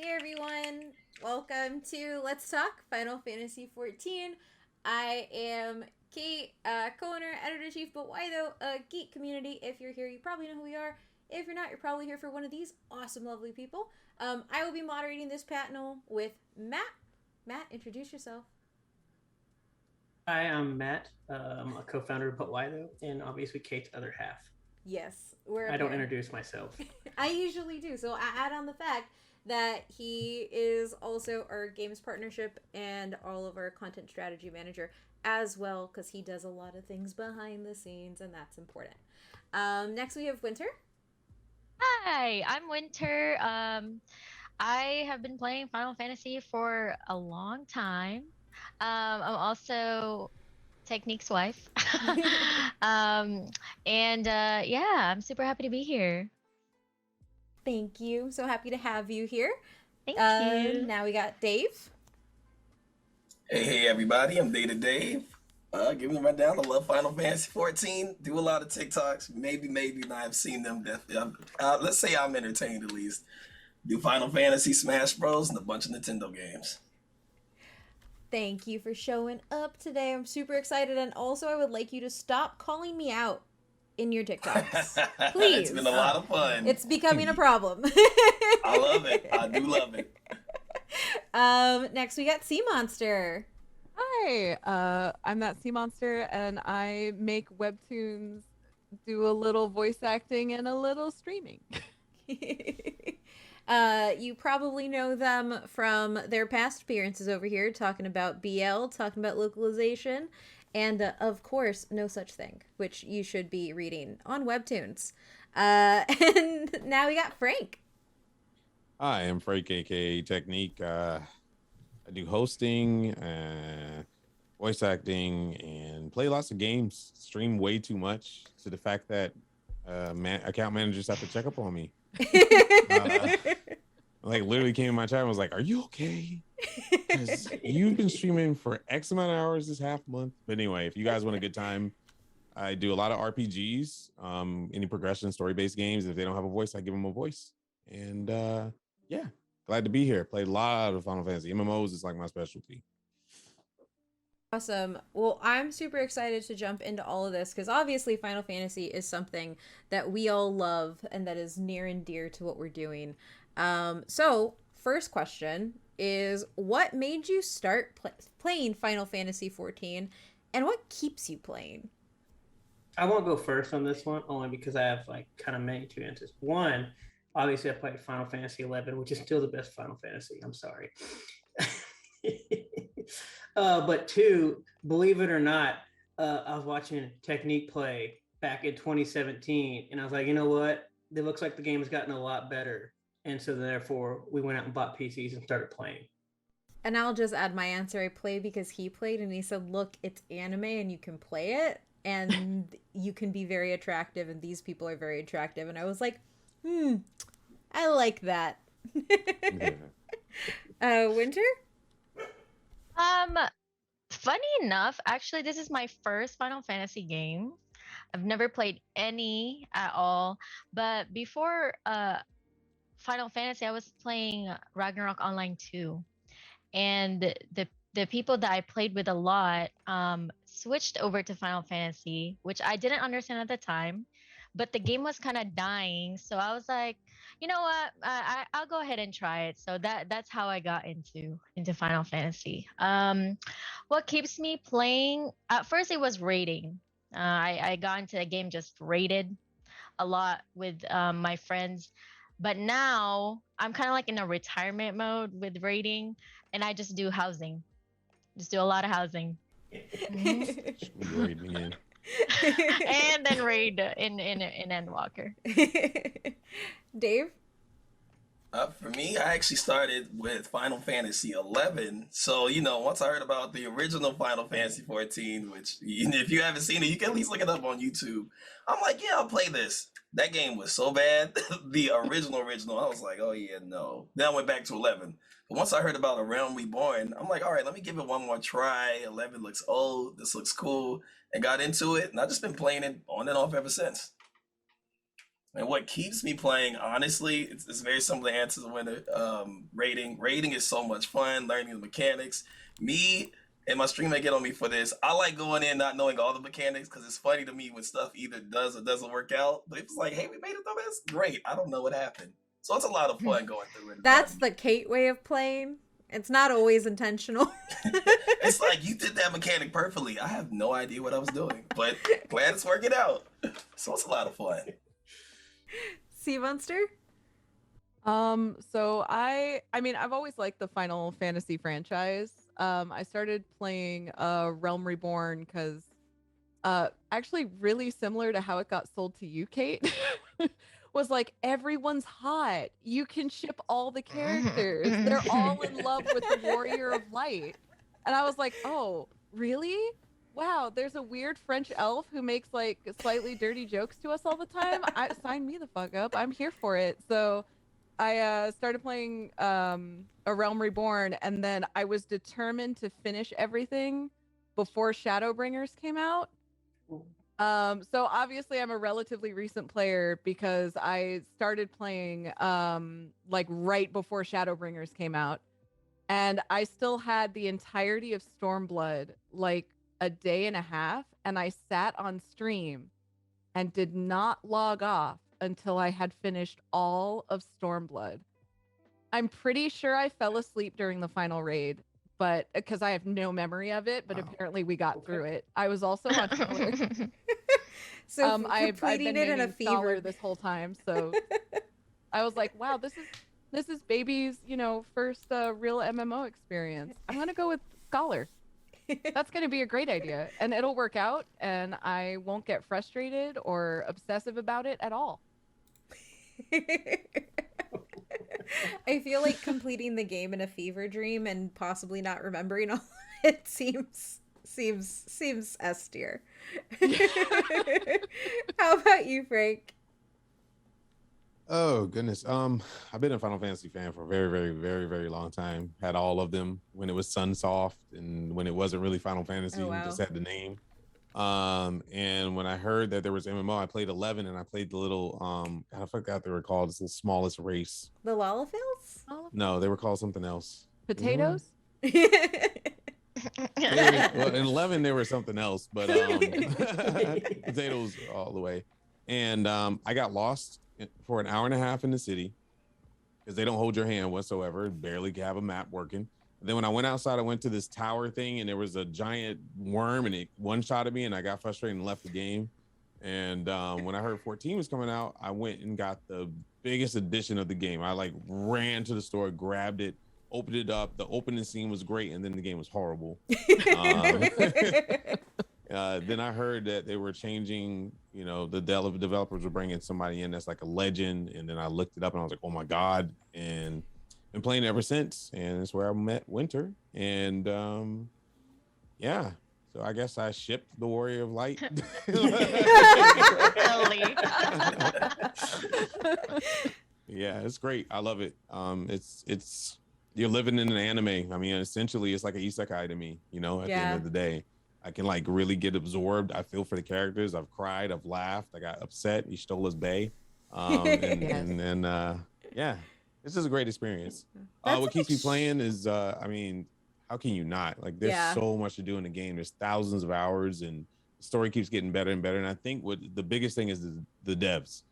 Hey everyone, welcome to Let's Talk Final Fantasy XIV. I am Kate, co-owner, editor-in-chief, but why though? A geek community. If you're here, you probably know who we are. If you're not, you're probably here for one of these awesome, lovely people. I will be moderating this panel with Matt. Matt, introduce yourself. Hi, I'm Matt. I'm a co-founder of But Why Though, and obviously Kate's other half. Yes, we're a I don't pair. introduce myself. I usually do, so I add on the fact that he is also our games partnership and all of our content strategy manager as well, because he does a lot of things behind the scenes, and that's important. Next, we have Winter. Hi, I'm Winter. I have been playing Final Fantasy for a long time. I'm also Technique's wife. um, and yeah, I'm super happy to be here. Thank you. So happy to have you here. Thank you. Now we got Dave. Hey, everybody, I'm Data Dave. Giving them a rundown. I love Final Fantasy XIV. Do a lot of TikToks. Maybe not. I've seen them. Let's say I'm entertained at least. Do Final Fantasy, Smash Bros, and a bunch of Nintendo games. Thank you for showing up today. I'm super excited, and also I would like you to stop calling me out in your TikToks. Please. It's been a lot of fun. It's becoming a problem. I love it. I do love it. Next we got Sea Monster. Hi, I'm that sea monster, and I make webtoons, do a little voice acting, and a little streaming. You probably know them from their past appearances over here, talking about BL, talking about localization, and of course, No Such Thing, which you should be reading on webtoons. And now we got Frank. Hi, I'm Frank, aka Technique. I do hosting, voice acting, and play lots of games. Stream way too much to the fact that account managers have to check up on me. Like literally came in my chat and was like, "Are you okay? Because you've been streaming for X amount of hours this half month." But anyway, if you guys want a good time, I do a lot of RPGs, any progression, story-based games. If they don't have a voice, I give them a voice. And yeah, glad to be here. Played a lot of Final Fantasy. MMOs is like my specialty. Awesome. Well, I'm super excited to jump into all of this because obviously Final Fantasy is something that we all love and that is near and dear to what we're doing. So, first question is what made you start playing Final Fantasy XIV and what keeps you playing? I won't go first on this one only because I have like kind of many two answers. One, obviously I played Final Fantasy XI, which is still the best Final Fantasy. I'm sorry. But two, believe it or not, I was watching Technique play back in 2017, and I was like, you know what? It looks like the game has gotten a lot better, and so therefore we went out and bought PCs and started playing. And I'll just add my answer. I play because he played and he said, "Look, it's anime and you can play it and you can be very attractive and these people are very attractive." And I was like, I like that. Yeah. Winter? Um, Funny enough, actually, this is my first Final Fantasy game. I've never played any at all, but before Final Fantasy, I was playing Ragnarok Online 2. And the people that I played with a lot switched over to Final Fantasy, which I didn't understand at the time, but the game was kind of dying, so I was like, you know what, I'll go ahead and try it. So that's how I got into Final Fantasy. What keeps me playing? At first, it was raiding. I got into the game just raided a lot with my friends. But now I'm kind of like in a retirement mode with raiding, and I just do housing. Just do a lot of housing. hmm Raid me in. and then raid in Endwalker. Dave? For me, I actually started with Final Fantasy XI. So, once I heard about the original Final Fantasy XIV, which if you haven't seen it, you can at least look it up on YouTube. I'm like, yeah, I'll play this. That game was so bad. The original, I was like, oh yeah, no. Then I went back to 11. But once I heard about A Realm Reborn, I'm like, all right, let me give it one more try. 11 looks old. This looks cool. And got into it. And I've just been playing it on and off ever since. And what keeps me playing, honestly, it's very simple to answer the winner. Rating. Rating is so much fun, learning the mechanics. Me and my streammate get on me for this. I like going in not knowing all the mechanics because it's funny to me when stuff either does or doesn't work out. But if it's like, hey, we made it through this, great. I don't know what happened. So it's a lot of fun going through it. That's the Kate way of playing. It's not always intentional. It's like, you did that mechanic perfectly. I have no idea what I was doing, but glad it's working out. So it's a lot of fun. Sea Monster? So I mean, I've always liked the Final Fantasy franchise. I started playing Realm Reborn because actually really similar to how it got sold to you, Kate. Was like, everyone's hot. You can ship all the characters. They're all in love with the Warrior of Light. And I was like, oh, really? Wow, there's a weird French elf who makes like slightly dirty jokes to us all the time. Sign me the fuck up. I'm here for it. So I started playing A Realm Reborn, and then I was determined to finish everything before Shadowbringers came out. So obviously I'm a relatively recent player because I started playing like right before Shadowbringers came out, and I still had the entirety of Stormblood like a day and a half, and I sat on stream and did not log off until I had finished all of Stormblood. I'm pretty sure I fell asleep during the final raid, but because I have no memory of it, but apparently we got through it. I was also on Scholar. So I've completing been it in a naming Scholar fever. this whole time, so I was like, wow, this is baby's, first real MMO experience. I'm gonna go with Scholar. That's gonna be a great idea, and it'll work out, and I won't get frustrated or obsessive about it at all. I feel like completing the game in a fever dream and possibly not remembering all it seems S tier. How about you, Frank? Oh goodness. I've been a Final Fantasy fan for a very, very, very, very long time. Had all of them when it was Sunsoft and when it wasn't really Final Fantasy, Oh, wow. just had the name. And when I heard that there was MMO, I played 11 and I played the little I forgot they were called. It's the smallest race. The Lalafels? No, they were called something else. Potatoes? Well, in 11 they were something else, but potatoes all the way. And I got lost for an hour and a half in the city because they don't hold your hand whatsoever, barely have a map working. And then when I went outside, I went to this tower thing and there was a giant worm and it one-shotted me and I got frustrated and left the game. And when I heard 14 was coming out, I went and got the biggest edition of the game. I like ran to the store, grabbed it, opened it up. The opening scene was great, and then the game was horrible. Then I heard that they were changing, the developers were bringing somebody in that's like a legend. And then I looked it up and I was like, oh my God. And been playing ever since. And it's where I met Winter. And yeah. So I guess I shipped the Warrior of Light. Yeah, it's great. I love it. It's you're living in an anime. I mean, essentially it's like an isekai to me, at the end of the day. I can like really get absorbed. I feel for the characters. I've cried, I've laughed, I got upset. He stole his bae. And then this is a great experience. What keeps me playing is how can you not? Like there's so much to do in the game. There's thousands of hours and the story keeps getting better and better. And I think what the biggest thing is the devs.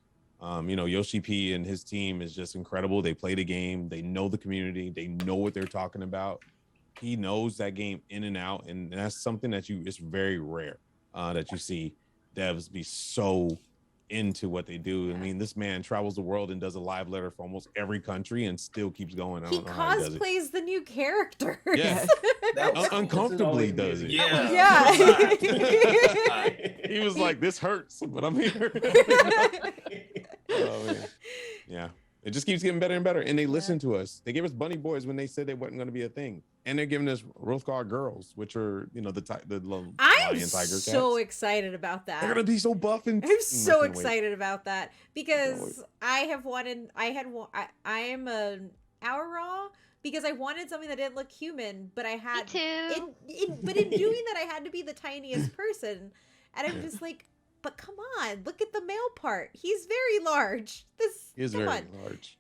Yoshi P and his team is just incredible. They play the game, they know the community, they know what they're talking about. He knows that game in and out, and that's something that it's very rare that you see devs be so into what they do. I mean, this man travels the world and does a live letter for almost every country and still keeps going. I don't know how he does it. He cosplays the new characters. Yeah. Uncomfortably does it. Yeah. He was like, this hurts, but I'm here. Oh, man. Yeah. It just keeps getting better and better. And they listen to us. They gave us bunny boys when they said they wasn't going to be a thing. And they're giving us Rothgar girls, which are, the lion tiger cats. So excited about that. They're going to be so buff and I'm so excited about that because I am an Aura because I wanted something that didn't look human, but I had Me too. but in doing that I had to be the tiniest person. And I'm just like, but come on, look at the male part. He's very large. This He is come very on. large.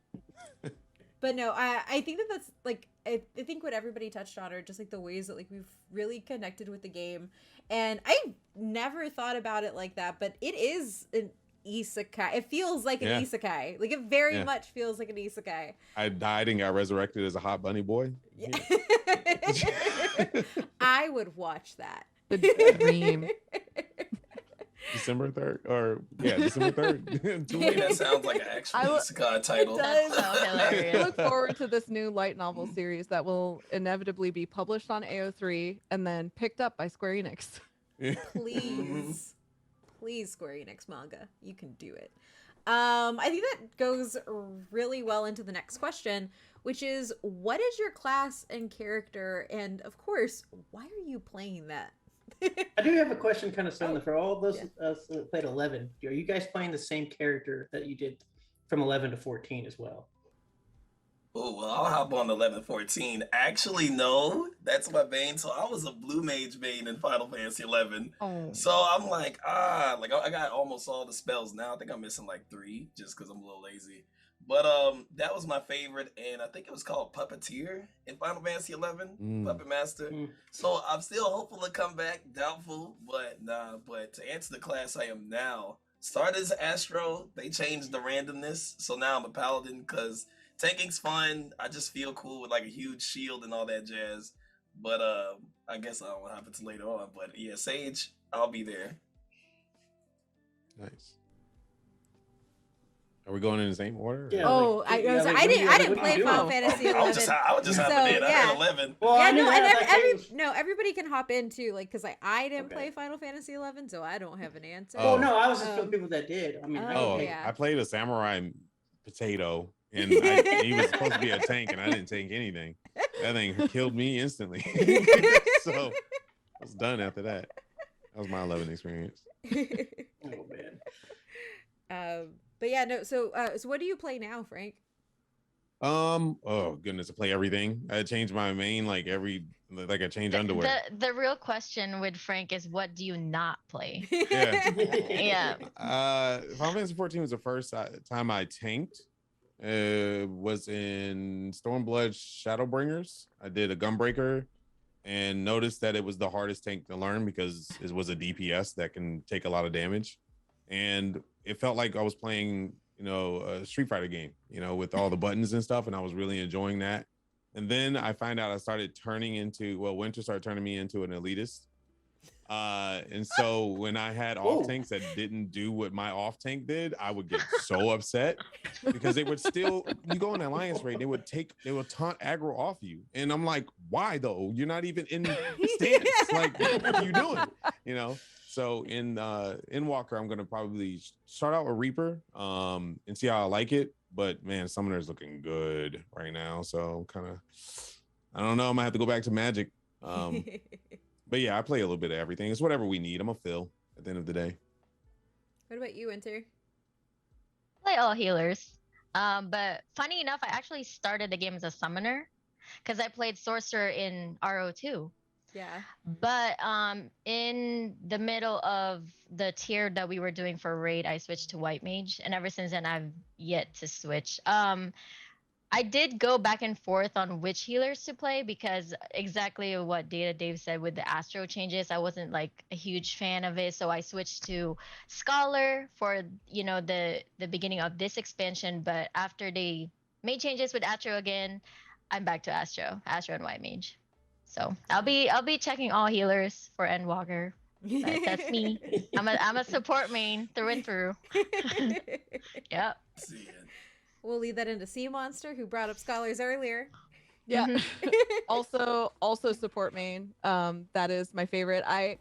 But no, I think that's like I think what everybody touched on are just like the ways that like we've really connected with the game, and I never thought about it like that, but it is an isekai. It feels like an isekai. Like it very much feels like an isekai. I died and got resurrected as a hot bunny boy. Yeah. I would watch that. The dream. December 3rd, or December 3rd. Wait, that sounds like an actual isekai title. It does. So hilarious. I look forward to this new light novel series that will inevitably be published on AO3 and then picked up by Square Enix. Please, Square Enix manga, you can do it. I think that goes really well into the next question, which is, what is your class and character, and of course, why are you playing that? I do have a question kind of similar for all those us that played 11. Are you guys playing the same character that you did from 11 to 14 as well? Oh, well, I'll hop on 11, 14. Actually, no, that's my main. So I was a blue mage main in Final Fantasy 11. Oh. So I'm like, like I got almost all the spells now. I think I'm missing like 3 just because I'm a little lazy. But that was my favorite, and I think it was called Puppeteer in Final Fantasy 11, Puppet Master. So I'm still hopeful to come back, doubtful, but nah. But to answer the class I am now, started as Astro. They changed the randomness, so now I'm a Paladin because tanking's fun. I just feel cool with like a huge shield and all that jazz. But I guess I don't know what happens later on. But yeah, Sage, I'll be there. Nice. Are we going in the same order? Yeah. Oh, like, I didn't play doing? Final Fantasy 11. I was just hopping in. I had 11. Well, Yeah, I knew no, that, and everybody can hop in too, like, because I didn't play Final Fantasy 11, so I don't have an answer. Oh no, I was just for people that did. I mean, I played a samurai potato, and he was supposed to be a tank, and I didn't tank anything. That thing killed me instantly. So I was done after that. That was my 11 experience. Oh man. But yeah, no. So what do you play now, Frank? Oh goodness, I play everything. I changed my main like I change underwear. The real question with Frank is, what do you not play? Yeah. Yeah. Final Fantasy 14 was the first time I tanked. Was in Stormblood Shadowbringers. I did a Gunbreaker and noticed that it was the hardest tank to learn because it was a DPS that can take a lot of damage. And it felt like I was playing, a Street Fighter game, with all the buttons and stuff. And I was really enjoying that. And then I find out I started Winter started turning me into an elitist. And so when I had off tanks that didn't do what my off tank did, I would get so upset because they would still, you go in alliance raid, they would taunt aggro off you. And I'm like, why though? You're not even in stance. Like, what are you doing? So in Endwalker, I'm gonna probably start out with Reaper and see how I like it. But man, Summoner's looking good right now. So I don't know. I might have to go back to Magic. But yeah, I play a little bit of everything. It's whatever we need. I'm a Phil at the end of the day. What about you, Winter? Play all healers. But funny enough, I actually started the game as a summoner because I played sorcerer in RO2. Yeah. But in the middle of the tier that we were doing for raid, I switched to white mage, and ever since then I've yet to switch. I did go back and forth on which healers to play because exactly what Dave said with the Astro changes, I wasn't like a huge fan of it, so I switched to Scholar for the beginning of this expansion. But after they made changes with Astro again, I'm back to Astro and white mage. So I'll be checking all healers for Endwalker. That's me. I'm a support main through and through. Yep. We'll lead that into Sea Monster, who brought up Scholars earlier. Yeah. also support main. That is my favorite. I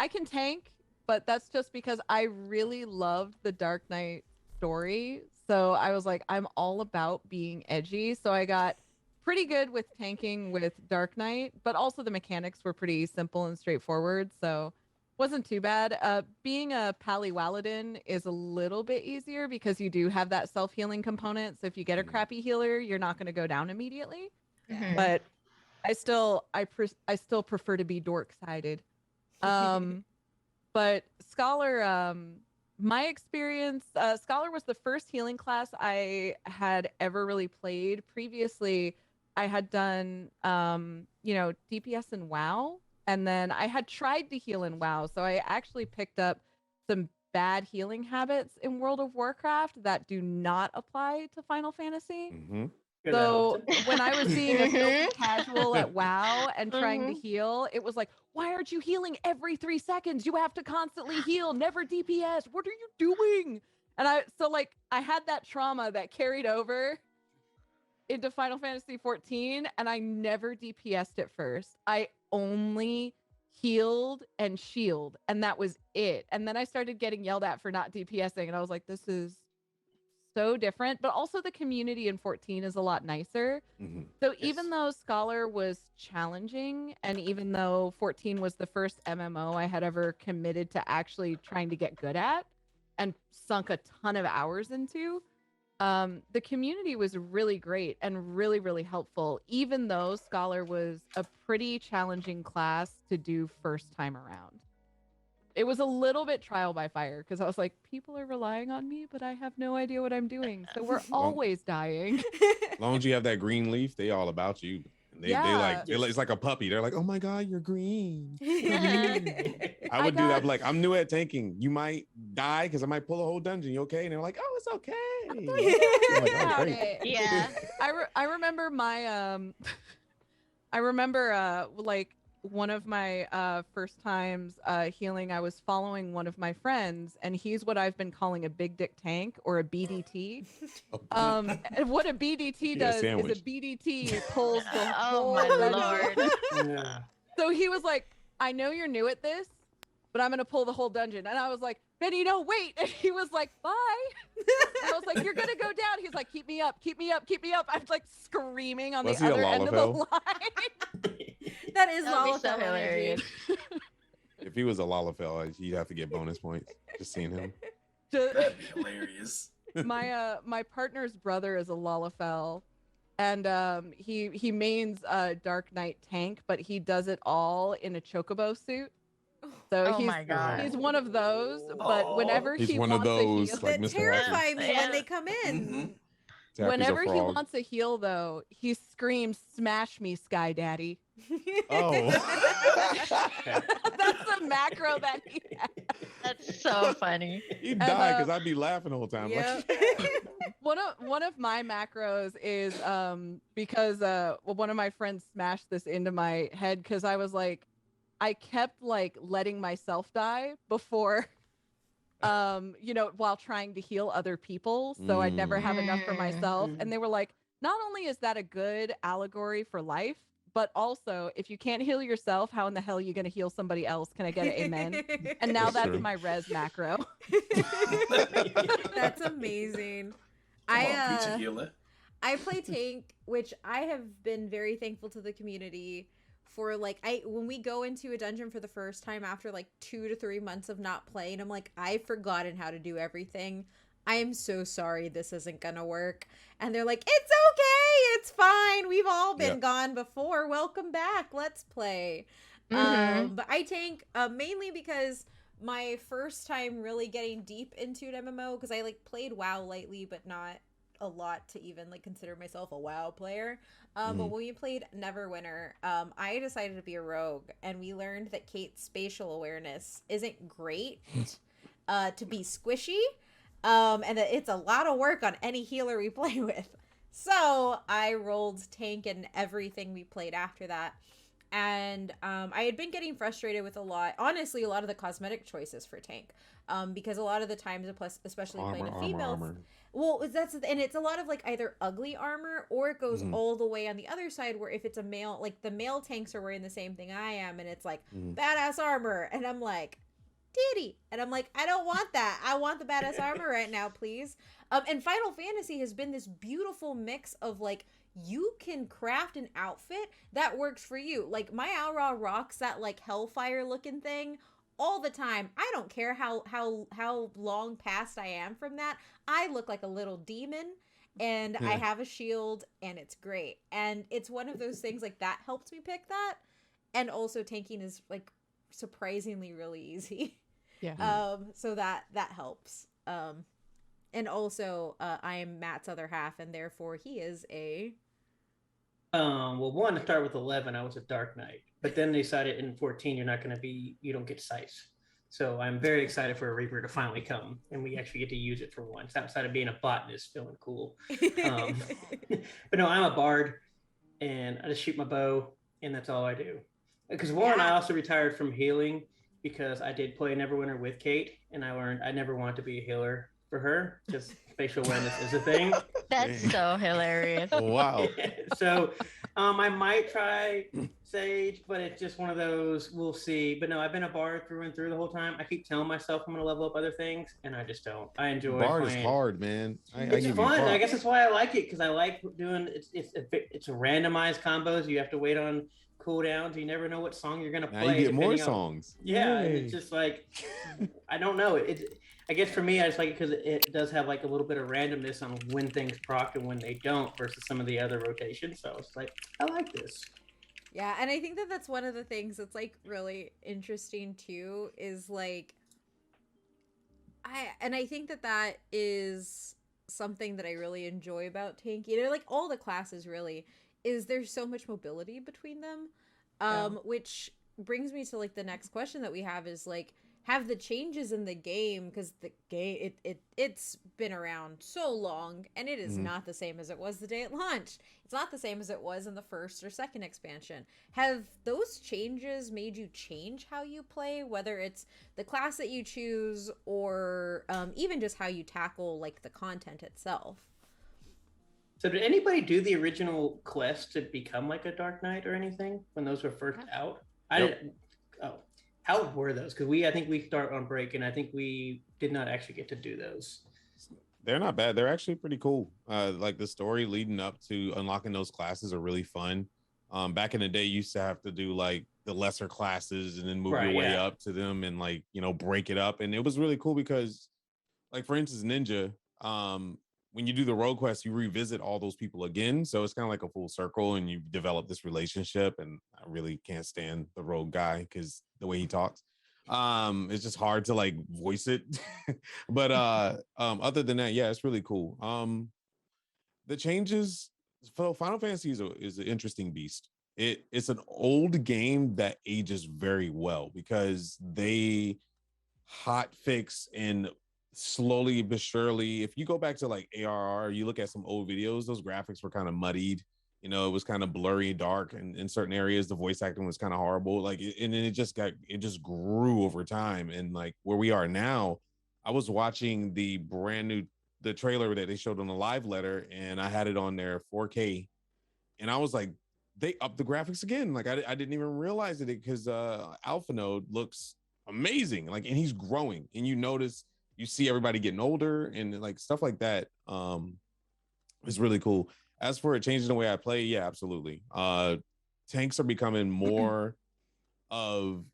can tank, but that's just because I really loved the Dark Knight story. So I was like, I'm all about being edgy. So I got pretty good with tanking with Dark Knight, but also the mechanics were pretty simple and straightforward, so wasn't too bad. Being a Paliwaladin is a little bit easier because you do have that self-healing component, so if you get a crappy healer, you're not going to go down immediately. Mhm. But I still prefer to be dork-sided. But Scholar, my experience, Scholar was the first healing class I had ever really played. Previously, I had done, DPS in WoW, and then I had tried to heal in WoW. So I actually picked up some bad healing habits in World of Warcraft that do not apply to Final Fantasy. Mm-hmm. So when I was being a filthy Mhm. casual at WoW and trying to Mhm. heal, it was like, why aren't you healing every 3 seconds? You have to constantly heal, never DPS. What are you doing? And I had that trauma that carried over into Final Fantasy XIV, and I never DPS'd at first. I only healed and shield, and that was it. And then I started getting yelled at for not DPSing, and I was like, this is so different. But also the community in 14 is a lot nicer. Mm-hmm. So even though Scholar was challenging, and even though 14 was the first MMO I had ever committed to actually trying to get good at and sunk a ton of hours into, the community was really great and really, really helpful, even though Scholar was a pretty challenging class to do first time around. It was a little bit trial by fire because I was like, people are relying on me, but I have no idea what I'm doing. So we're always dying. As long as you have that green leaf, they all about you. And it's like a puppy. They're like, oh my God, you're green. I would do that. Like, I'm new at tanking. You might die because I might pull a whole dungeon. You okay? And they're like, oh, it's okay. I'm like, oh, great. Yeah. I remember my I remember like one of my first times healing, I was following one of my friends, and he's what I've been calling a big dick tank, or a BDT. And what a BDT does is a BDT pulls the whole my dungeon. Lord. So he was like, I know you're new at this, but I'm gonna pull the whole dungeon. And I was like, Benny, no, wait. And he was like, bye. And I was like, you're gonna go down. He's like, keep me up, keep me up, keep me up. I'm like screaming on the other end of the line. That is That'd be Lalafell so energy. hilarious. If he was a Lalafell, he'd have to get bonus points just seeing him. That'd be hilarious. My partner's brother is a Lalafell, and he mains Dark Knight tank, but he does it all in a chocobo suit. So Oh my God. he's one of those, but whenever He's he one of wants those, to heal, like That Mr. terrify Happy. me when they come in. Mhm. Happy's a whenever he frog. wants to heal, though, he screams, "Smash me, Sky Daddy!" Oh. That's the macro that he has. That's so funny. He'd die because I'd be laughing the whole time. Yep. One of my macros is because one of my friends smashed this into my head because I was like, I kept like letting myself die before while trying to heal other people, so I'd never have enough for myself. And they were like, not only is that a good allegory for life, but also if you can't heal yourself, how in the hell are you going to heal somebody else? Can I get an amen? And now That's that's true. my res macro. That's amazing. Come on, preach a healer. I play tank, which I have been very thankful to the community for. Like, when we go into a dungeon for the first time after like 2 to 3 months of not playing, I'm like, I've forgotten how to do everything. I am so sorry this isn't gonna work. And they're like, it's okay, it's fine, we've all been gone before, welcome back, let's play. But I tank mainly because my first time really getting deep into an MMO, because I like played WoW lightly but not a lot to even like consider myself a WoW player. But when we played Neverwinter, I decided to be a rogue, and we learned that Kate's spatial awareness isn't great to be squishy, and that it's a lot of work on any healer we play with. So I rolled tank in everything we played after that. And I had been getting frustrated with a lot of the cosmetic choices for tank, because a lot of the times, especially playing a female, well, it's a lot of like either ugly armor, or it goes all the way on the other side, where if it's a male, like the male tanks are wearing the same thing I am, and it's like badass armor, and I'm like, titty, and I'm like, I don't want that. I want the badass armor right now, please. And Final Fantasy has been this beautiful mix of like, you can craft an outfit that works for you. Like, my Aura rocks that like hellfire looking thing all the time. I don't care how long past I am from that. I look like a little demon, and I have a shield, and it's great. And it's one of those things like that helps me pick that. And also tanking is like surprisingly really easy. Yeah. So that helps. And also, I am Matt's other half, and therefore he is a. Well, one to start with 11, I was a Dark Knight, but then they decided in 14 you're not going to be, you don't get sights. So I'm very excited for a Reaper to finally come, and we actually get to use it for once outside of being a botanist, feeling cool. Um, but no, I'm a bard, and I just shoot my bow, and that's all I do. Because one, I also retired from healing because I did play Neverwinter with Kate, and I learned I never want to be a healer for her because spatial awareness is a thing. That's so hilarious. Wow. So I might try Sage, but it's just one of those, we'll see. But no, I've been a bard through and through the whole time. I keep telling myself I'm going to level up other things, and I just don't. I enjoy Bard playing. is hard, man. It's fun. I guess that's why I like it, because I like doing it's a randomized combos. You have to wait on cooldowns. You never know what song you're going to play. Now you get more songs. Yeah, it's just like, I don't know. I guess for me, I just like it because it does have like a little bit of randomness on when things proc and when they don't versus some of the other rotations. So it's like, I like this. Yeah, and I think that that's one of the things that's like really interesting too, is like, I think that that is something that I really enjoy about tank. You know, like all the classes really, is there's so much mobility between them, which brings me to like the next question that we have is like, have the changes in the game, because the game it's been around so long, and it is not the same as it was the day it launched. It's not the same as it was in the first or second expansion. Have those changes made you change how you play, whether it's the class that you choose or even just how you tackle like the content itself? So did anybody do the original quest to become like a Dark Knight or anything when those were first out? I didn't. Oh. How were those? Because I think we start on break, and I think we did not actually get to do those. They're not bad. They're actually pretty cool. Like the story leading up to unlocking those classes are really fun. Back in the day, you used to have to do like the lesser classes and then move your way up to them and like, you know, break it up. And it was really cool because, like, for instance, Ninja, when you do the rogue quest, you revisit all those people again. So it's kind of like a full circle and you develop this relationship. And I really can't stand the rogue guy because the way he talks. It's just hard to like voice it. But other than that, yeah, it's really cool. The changes, so Final Fantasy is an interesting beast. It's an old game that ages very well because they hot fix and slowly but surely, if you go back to like ARR, you look at some old videos, those graphics were kind of muddied. You know, it was kind of blurry, dark, and in certain areas, the voice acting was kind of horrible. Like, and then it just grew over time. And like where we are now, I was watching the trailer that they showed on the live letter, and I had it on there 4K, and I was like, they upped the graphics again. Like I didn't even realize it because Alpha Node looks amazing. Like, and he's growing, and you see everybody getting older and like stuff like that. It's really cool. As for it changing the way I play, yeah, absolutely. Tanks are becoming more of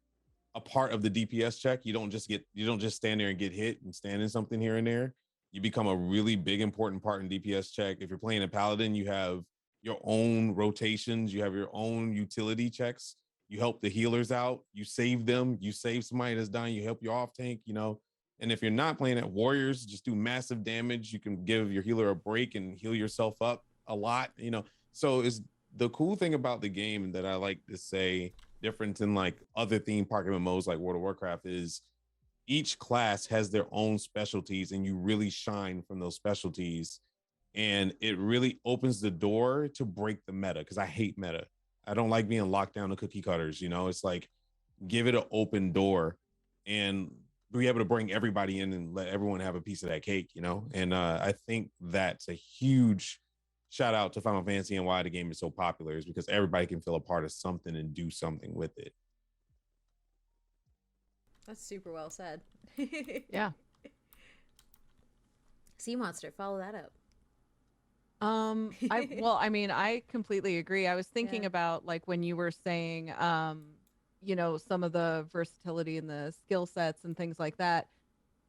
a part of the DPS check. You don't just stand there and get hit and stand in something here and there. You become a really big, important part in DPS check. If you're playing a paladin, you have your own rotations, you have your own utility checks. You help the healers out, you save them, you save somebody that's dying, you help your off tank, you know. And if you're not playing at warriors, just do massive damage. You can give your healer a break and heal yourself up a lot, you know. So it's the cool thing about the game that I like to say, different than like other theme park MMOs like World of Warcraft, is each class has their own specialties and you really shine from those specialties. And it really opens the door to break the meta, because I hate meta. I don't like being locked down to cookie cutters, you know. It's like, give it an open door and be able to bring everybody in and let everyone have a piece of that cake, you know. And I think that's a huge shout out to Final Fantasy and why the game is so popular, is because everybody can feel a part of something and do something with it. That's super well said. Yeah. Sea Monster, follow that up. I completely agree. I was thinking about like when you were saying you know, some of the versatility and the skill sets and things like that.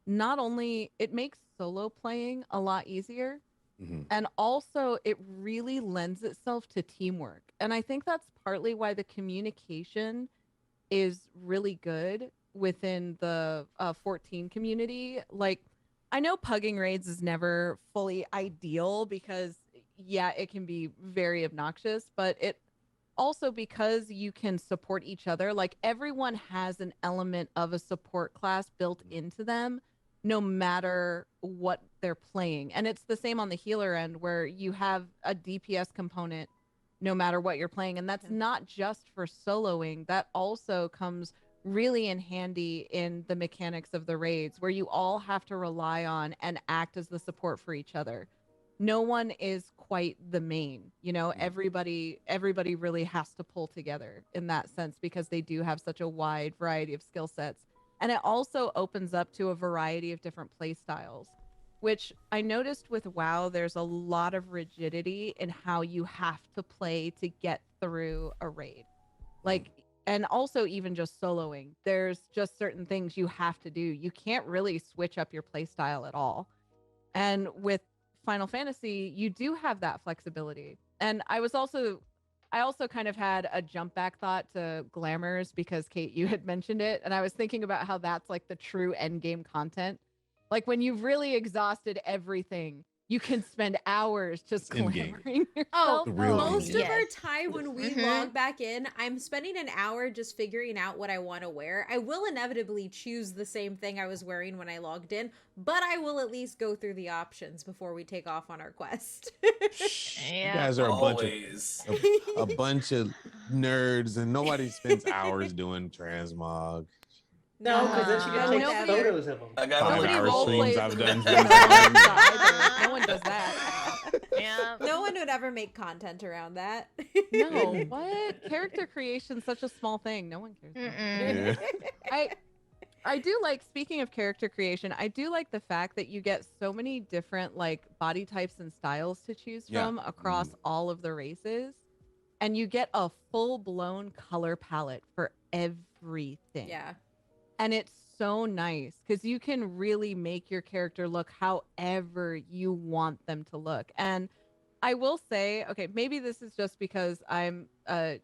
Not only it makes solo playing a lot easier, and also it really lends itself to teamwork. And I think that's partly why the communication is really good within the 14 community. Like, I know pugging raids is never fully ideal because, yeah, it can be very obnoxious, but it also, because you can support each other, like everyone has an element of a support class built into them, no matter what they're playing. And it's the same on the healer end where you have a DPS component no matter what you're playing. And that's not just for soloing, that also comes really in handy in the mechanics of the raids where you all have to rely on and act as the support for each other. No one is quite the main, you know, everybody really has to pull together in that sense because they do have such a wide variety of skill sets. And it also opens up to a variety of different play styles, which I noticed with WoW, there's a lot of rigidity in how you have to play to get through a raid. Like, and also even just soloing, there's just certain things you have to do. You can't really switch up your play style at all. And with Final Fantasy, you do have that flexibility. And I also kind of had a jump back thought to Glamours because Kate, you had mentioned it. And I was thinking about how that's like the true end game content. Like when you've really exhausted everything, you can spend hours just glamoring yourself. Most of our time when we log back in, I'm spending an hour just figuring out what I want to wear. I will inevitably choose the same thing I was wearing when I logged in, but I will at least go through the options before we take off on our quest. You guys are a bunch of nerds, and nobody spends hours doing transmog. No, because then she can take photos of them. I got 5-hour streams I've done. No one does that. Yeah. No one would ever make content around that. No, what? Character creation's such a small thing. No one cares. Yeah. I do like, speaking of character creation, I do like the fact that you get so many different like body types and styles to choose from across all of the races. And you get a full-blown color palette for everything. Yeah. And it's so nice because you can really make your character look however you want them to look. And I will say, okay, maybe this is just because I'm a,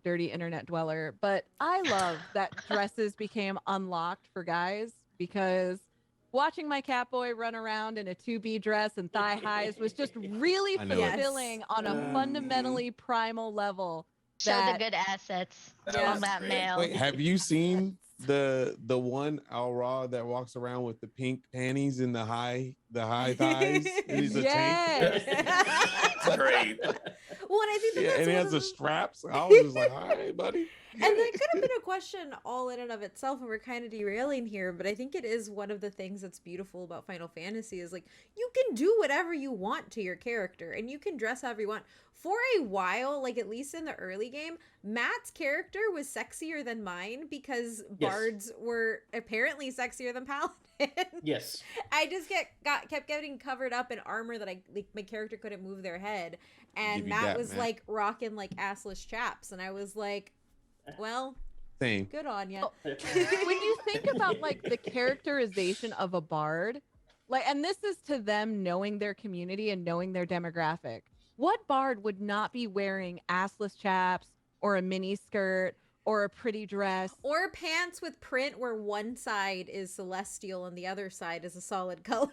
dirty internet dweller, but I love that dresses became unlocked for guys because watching my Catboy run around in a 2B dress and thigh highs was just really fulfilling on a fundamentally primal level. Show the good assets on that male. Wait, have you seen the one Al Ra that walks around with the pink panties and the high thighs? And he's a tank. Great. Well, and I think that's and he has the straps. I was just like, all right, buddy. And that could have been a question all in and of itself, and we're kind of derailing here, but I think it is one of the things that's beautiful about Final Fantasy is like you can do whatever you want to your character and you can dress however you want. For a while, like at least in the early game, Matt's character was sexier than mine because bards were apparently sexier than paladins. Yes. I just kept getting covered up in armor that my character couldn't move their head, and Matt was like rocking like assless chaps, and I was like, well, same. Good on ya. When you think about like the characterization of a bard, like, and this is to them knowing their community and knowing their demographic. What bard would not be wearing assless chaps or a mini skirt or a pretty dress or pants with print where one side is celestial and the other side is a solid color?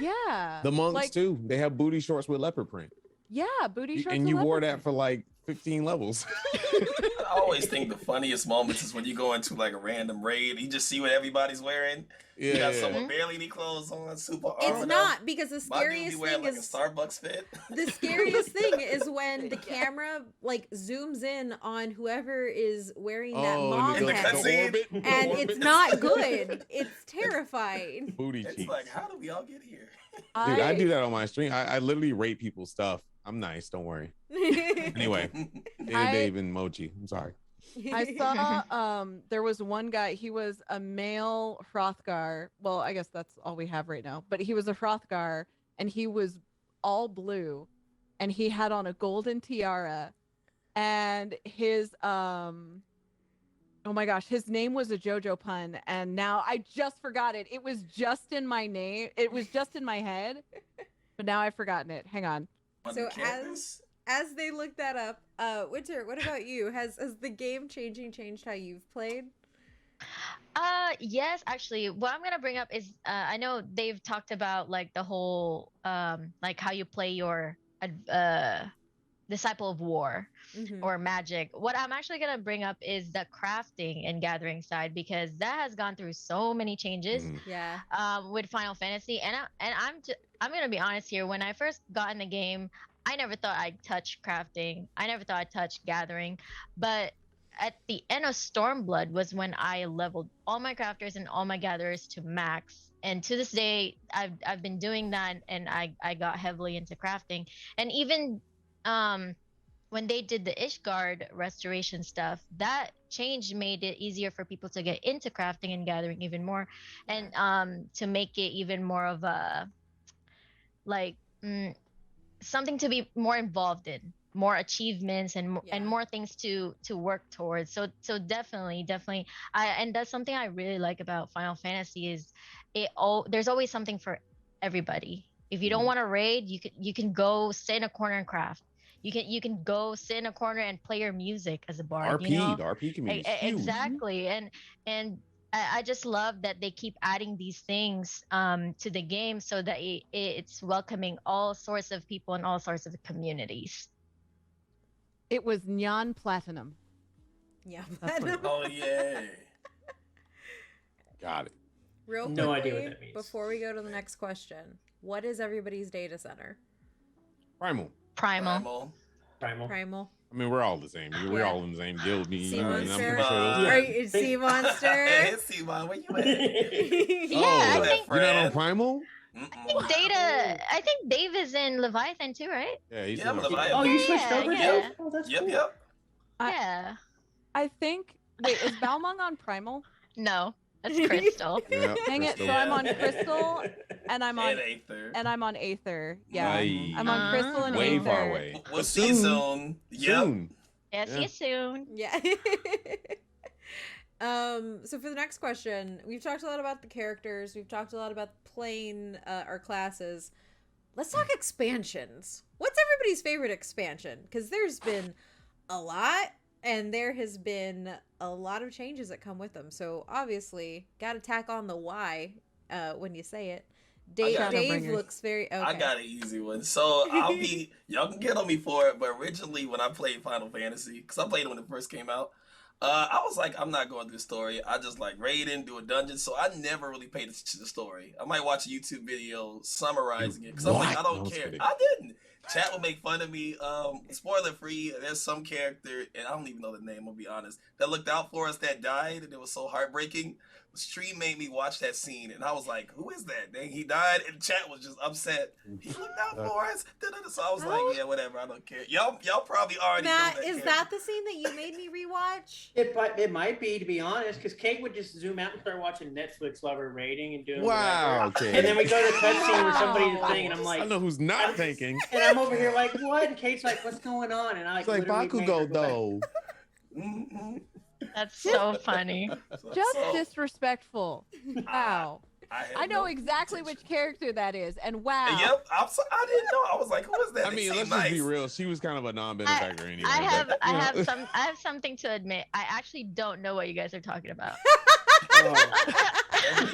Yeah. The monks too. They have booty shorts with leopard print. Yeah, booty shorts. And you wore that for like 15 levels. I always think the funniest moments is when you go into like a random raid, you just see what everybody's wearing. Yeah. You got someone barely any clothes on, super armored It's not because the My dude be scariest wearing thing like is a Starbucks fit. the scariest thing is when the camera like zooms in on whoever is wearing that mom head, and it's not good. It's terrifying. Booty It's cheeks. like, how do we all get here? Dude, I do that on my stream. I literally rate people's stuff. I'm nice, don't worry. Anyway, Dave and Mochi. I'm sorry. I saw there was one guy, he was a male Hrothgar. Well, I guess that's all we have right now. But he was a Hrothgar and he was all blue and he had on a golden tiara and his oh my gosh, his name was a JoJo pun and now I just forgot it. It was just in my name. It was just in my head. But now I've forgotten it. Hang on. So as they look that up, Winter, what about you? Has the game changed how you've played? Yes, actually, what I'm gonna bring up is I know they've talked about like the whole like how you play your disciple of war Mm-hmm. or magic. What I'm actually gonna bring up is the crafting and gathering side because that has gone through so many changes Mhm. Yeah. with Final Fantasy. I'm gonna be honest here. When I first got in the game, I never thought I'd touch crafting. I never thought I'd touch gathering, but at the end of Stormblood was when I leveled all my crafters and all my gatherers to max. And to this day, I've been doing that, and I got heavily into crafting. And even um when they did the Ishgard restoration stuff, that change made it easier for people to get into crafting and gathering even more, and to make it even more of a like something to be more involved in, more achievements and Yeah. and more things to work towards. So definitely, and that's something I really like about Final Fantasy is there's always something for everybody. If you don't want to raid, you can go sit in a corner and craft. You can go sit in a corner and play your music as a bard. You know, The RP community is huge. exactly. And I just love that they keep adding these things to the game so that it's welcoming all sorts of people and all sorts of communities. It was Neon Platinum. Yeah. That's what it was. Oh yeah. Got it. Real quickly, No idea what that means. before we go to the next question, what is everybody's data center? Primal. Primal. Primal. I mean, we're all the same. We're Yeah. all in the same guild. Me, Sea you, and I'm monster. pretty sure those Yeah. Are you Sea Monster? Hey, C-Mon, where you at? Yeah, Oh, I think you're not on Primal? Mm-mm. Data. I think Dave is in Leviathan too, right? Yeah, he's Yeah, in but our I- Oh, you switched Yeah, over, yeah. Dave? Oh, that's Yep, cool. yep. Yeah. I think. Wait, is Balmung on Primal? No, that's Crystal. Yeah, Dang it! Crystal. So I'm on Crystal, and I'm on And Aether. Aether. Yeah, Nice. I'm on Crystal and Way Aether. far away. We'll But see you soon. Yep. Soon. Yeah, see you soon. Yeah. So for the next question, we've talked a lot about the characters. We've talked a lot about playing our classes. Let's talk expansions. What's everybody's favorite expansion? Because there's been a lot, and there has been a lot of changes that come with them. So obviously, got to tack on the Y when you say it. Dave Shadowbringers. looks very okay. I got an easy one. So y'all can get on me for it, but originally when I played Final Fantasy, because I played it when it first came out, I was like, I'm not going through the story. I just like raiding, do a dungeon. So I never really paid attention to the story. I might watch a YouTube video summarizing it because I'm like, I No, don't I'm care. kidding. I didn't. Chat will make fun of me. Spoiler free. There's some character, and I don't even know the name. I'll be honest. That looked out for us that died, and it was so heartbreaking. The stream made me watch that scene, and I was like, "Who is that?" Dang, he died, and chat was just upset. He looked out for us. So I was like, "Yeah, whatever. I don't care." Y'all probably already Matt, know that is character. that the scene that you made me rewatch? It might be, to be honest, because Kate would just zoom out and start watching Netflix while we're raiding and doing Wow, whatever. Kate. And then we go to the cutscene where somebody's Wow. thing, and I'm like, I know who's not thinking. and I'm over here like, what? And Kate's like, what's going on? And I It's like literally made her Bakugo, go back. though. Mhm. That's so funny. Just So, disrespectful. Wow. had I know no exactly intention. which character that is, and wow. Yep, I didn't know. I was like, "Who is that?" I They mean, seem let's nice. just be real. She was kind of a non-benefactor anyway. but, I you know. have something to admit. I actually don't know what you guys are talking about. Oh.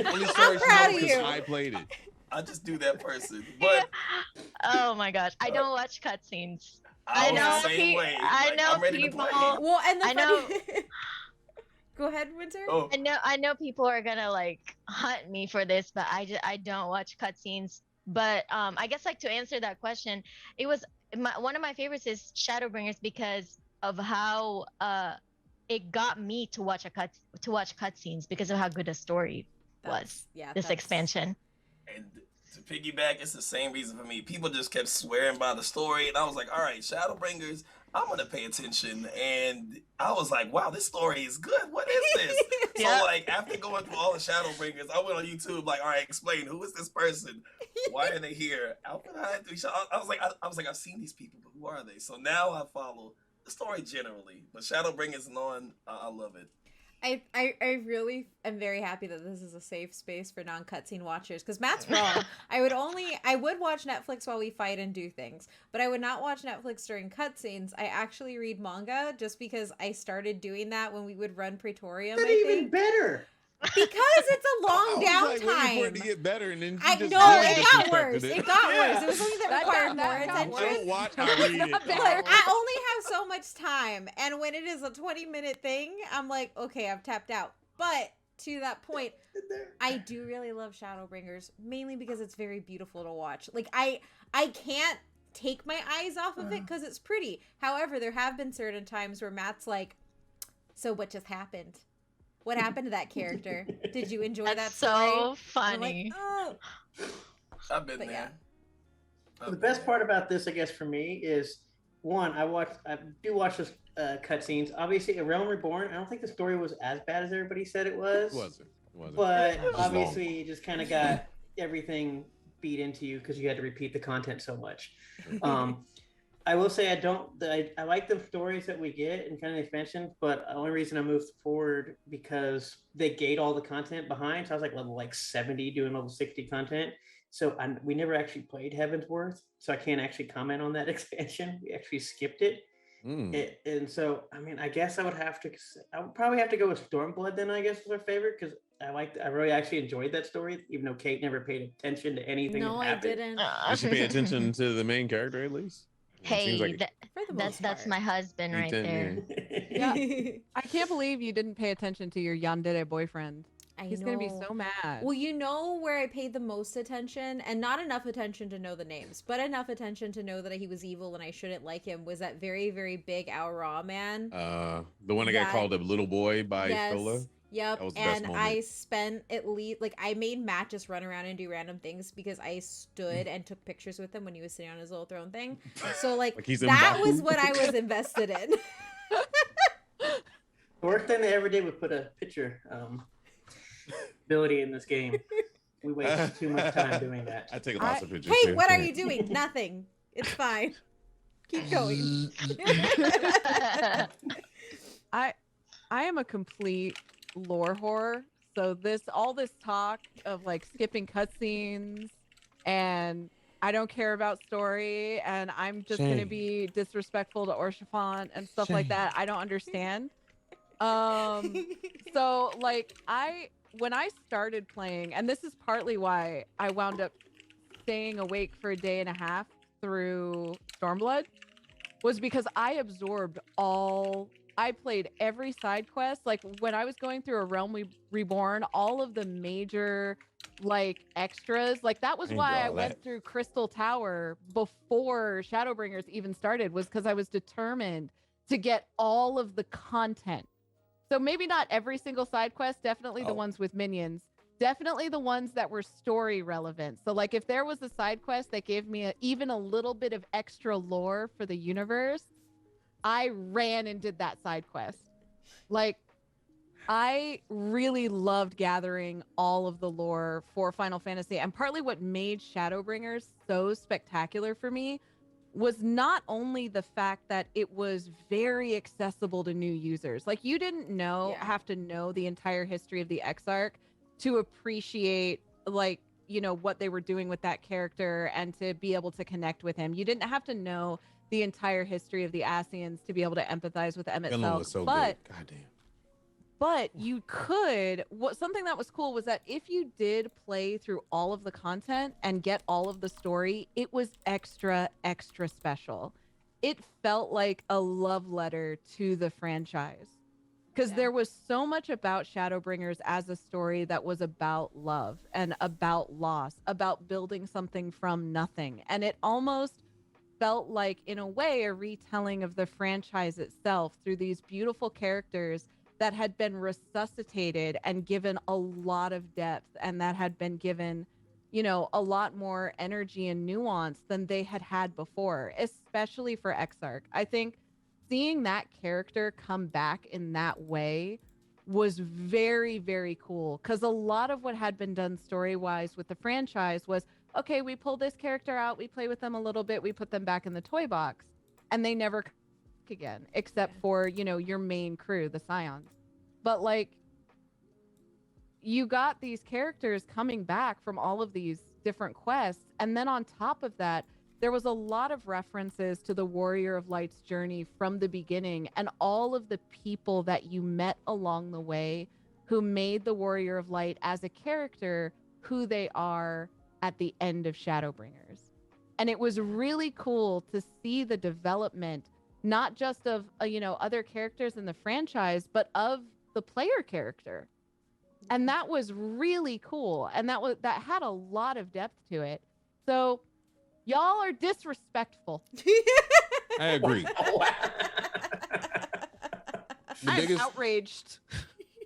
Only I'm story she proud knows of 'cause you. I played it. I just do that person, but Oh my gosh, I don't watch cutscenes. I was know the same way. I Like, know I'm ready people. to play. Well, and the I funny... Go ahead, Winter. Oh, I know people are gonna like hunt me for this, but I don't watch cutscenes. But I guess like to answer that question, it was one of my favorites is Shadowbringers because of how it got me to watch cutscenes because of how good the story was. Yeah, This expansion. and to piggyback, it's the same reason for me. People just kept swearing by the story, and I was like, all right, Shadowbringers, I'm gonna pay attention. And I was like, wow, this story is good. What is this? Yeah. So like after going through all the Shadowbringers, I went on YouTube like, all right, explain who is this person? Why are they here? I was like, I've seen these people, but who are they? So now I follow the story generally. But Shadowbringers and on, I love it. I really am very happy that this is a safe space for non-cutscene watchers, because Matt's wrong. I would watch Netflix while we fight and do things, but I would not watch Netflix during cutscenes. I actually read manga just because I started doing that when we would run Praetorium. That's even better. Because it's a long I was like waiting for it downtime. to get better, and then I just know really it got disrespected worse. It got worse. It was something that That required got- more that got attention. I don't watch, I read it. Look, I only have so much time, and when it is a 20-minute thing, I'm like, okay, I've tapped out. But to that point, I do really love Shadowbringers, mainly because it's very beautiful to watch. Like, I can't take my eyes off of it because it's pretty. However, there have been certain times where Matt's like, so what just happened? What happened to that character? Did you enjoy that That's story? so I'm funny. like, oh. I've been But there. yeah. The best part about this, I guess, for me is one. I do watch those cutscenes. Obviously, A Realm Reborn. I don't think the story was as bad as everybody said it was. It wasn't. It wasn't. But It was obviously, you just kind of got everything beat into you because you had to repeat the content so much. I will say I like the stories that we get and kind of the expansion, but the only reason I moved forward because they gate all the content behind. So I was like level 70 doing level 60 content. So we never actually played Heaven's Worth, so I can't actually comment on that expansion. We actually skipped it. And so, I mean, I guess I would probably have to go with Stormblood then, I guess, was our favorite, because I really actually enjoyed that story, even though Kate never paid attention to anything No, that I happened. didn't. Did she pay attention to the main character at least? It seems Hey, like For the that's most part. my husband right Ethan, there. yeah. Yeah. I can't believe you didn't pay attention to your yandere boyfriend. I He's know. gonna be so mad. Well, you know where I paid the most attention, and not enough attention to know the names, but enough attention to know that he was evil and I shouldn't like him, was that very, very big Aura man. The one that got That- called a little boy by Yes. Sola. Yep. That was the best And moment. I spent at least, like, I made Matt just run around and do random things because I stood and took pictures with him when he was sitting on his little throne thing. So, like He's that M'Baku. was what I was invested in. The worst thing they ever did was put a picture ability in this game. We wasted too much time doing that. I take lots of pictures. Hey, too. what are you doing? Nothing. It's fine. Keep going. I am a complete lore whore. So all this talk of like skipping cutscenes and I don't care about story and I'm just gonna Shame. be disrespectful to Orshafont and stuff like that. I don't understand. So like when I started playing, and this is partly why I wound up staying awake for a day and a half through Stormblood, was because I absorbed I played every side quest. Like when I was going through A Realm Reborn, all of the major like extras, like that was I why enjoy I all went that. through Crystal Tower before Shadowbringers even started, was because I was determined to get all of the content. So maybe not every single side quest, definitely the Oh. ones with minions, definitely the ones that were story relevant. So like if there was a side quest that gave me even a little bit of extra lore for the universe, I ran and did that side quest. Like I really loved gathering all of the lore for Final Fantasy, and partly what made Shadowbringers so spectacular for me was not only the fact that it was very accessible to new users. Like you didn't have to know the entire history of the Exarch to appreciate like, you know, what they were doing with that character and to be able to connect with him. You didn't have to know the entire history of the Ascians to be able to empathize with Emmett Finland Selk. was so But good. Goddamn. but you could, something that was cool was that if you did play through all of the content and get all of the story, it was extra special. It felt like a love letter to the franchise because there was so much about Shadowbringers as a story that was about love and about loss, about building something from nothing. And it almost felt like, in a way, a retelling of the franchise itself through these beautiful characters that had been resuscitated and given a lot of depth, and that had been given, you know, a lot more energy and nuance than they had had before, especially for Exarch. I think seeing that character come back in that way was very, very cool, because a lot of what had been done story-wise with the franchise was, okay, we pull this character out, we play with them a little bit, we put them back in the toy box, and they never again, except for, you know, your main crew, the Scions. but like you got these characters coming back from all of these different quests, and then on top of that, there was a lot of references to the Warrior of Light's journey from the beginning and all of the people that you met along the way who made the Warrior of Light as a character who they are at the end of Shadowbringers. And it was really cool to see the development, not just of, other characters in the franchise, but of the player character. And that was really cool. And that had a lot of depth to it. So y'all are disrespectful. I agree. I'm outraged.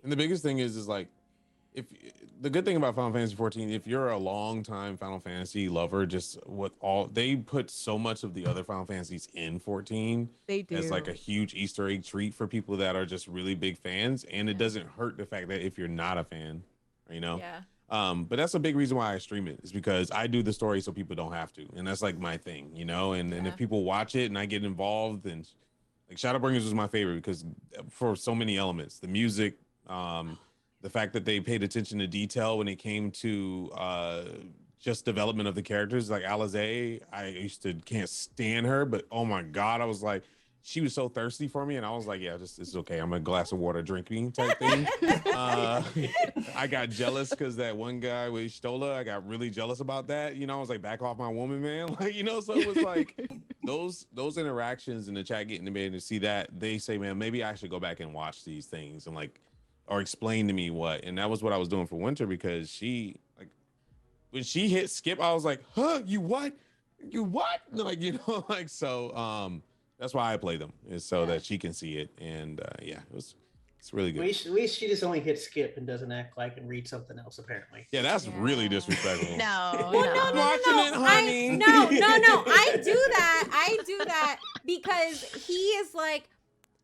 And the biggest thing is like, if the good thing about Final Fantasy XIV, if you're a long time Final Fantasy lover, they put so much of the other Final Fantasies in 14. They do. As like a huge Easter egg treat for people that are just really big fans, and it doesn't hurt the fact that if you're not a fan, Yeah. But that's a big reason why I stream it, is because I do the story so people don't have to, and that's like my thing, and if people watch it and I get involved, and like Shadowbringers was my favorite because for so many elements, the music, the fact that they paid attention to detail when it came to just development of the characters. Like Alize, can't stand her, but oh my God, I was like, she was so thirsty for me, and I was like, yeah, it's okay. I'm a glass of water, drink me type thing. I got jealous because that one guy with Stola, I got really jealous about that. I was like, back off my woman, man. Like, so it was like those interactions in the chat, getting to me and to see that, they say, man, maybe I should go back and watch these things and like, or explain to me what. And that was what I was doing for Winter, because when she hit skip, I was like, huh, you what? Like, so that's why I play them, is so that she can see it. And it's really good. At least she just only hits skip and doesn't act like and read something else, apparently. Yeah, that's really disrespectful. No. Well, no. Watching it, honey. No. I do that because he is like,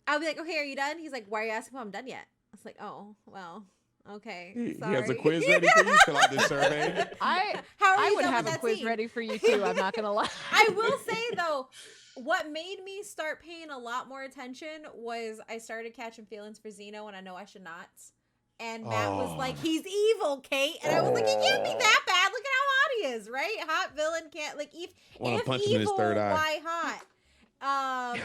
I'll be like, okay, are you done? He's like, why are you asking if I'm done yet? I was like, oh, well, okay. He Sorry. has a quiz ready for you. Fill out this survey. I would have a quiz ready for you too. I'm not gonna lie. I will say though, what made me start paying a lot more attention was I started catching feelings for Xeno, and I know I should not. And Matt was like, he's evil, Kate. And I was like, he can't be that bad. Look at how hot he is, right? Hot villain can't, like, if punch him in his third eye. why hot?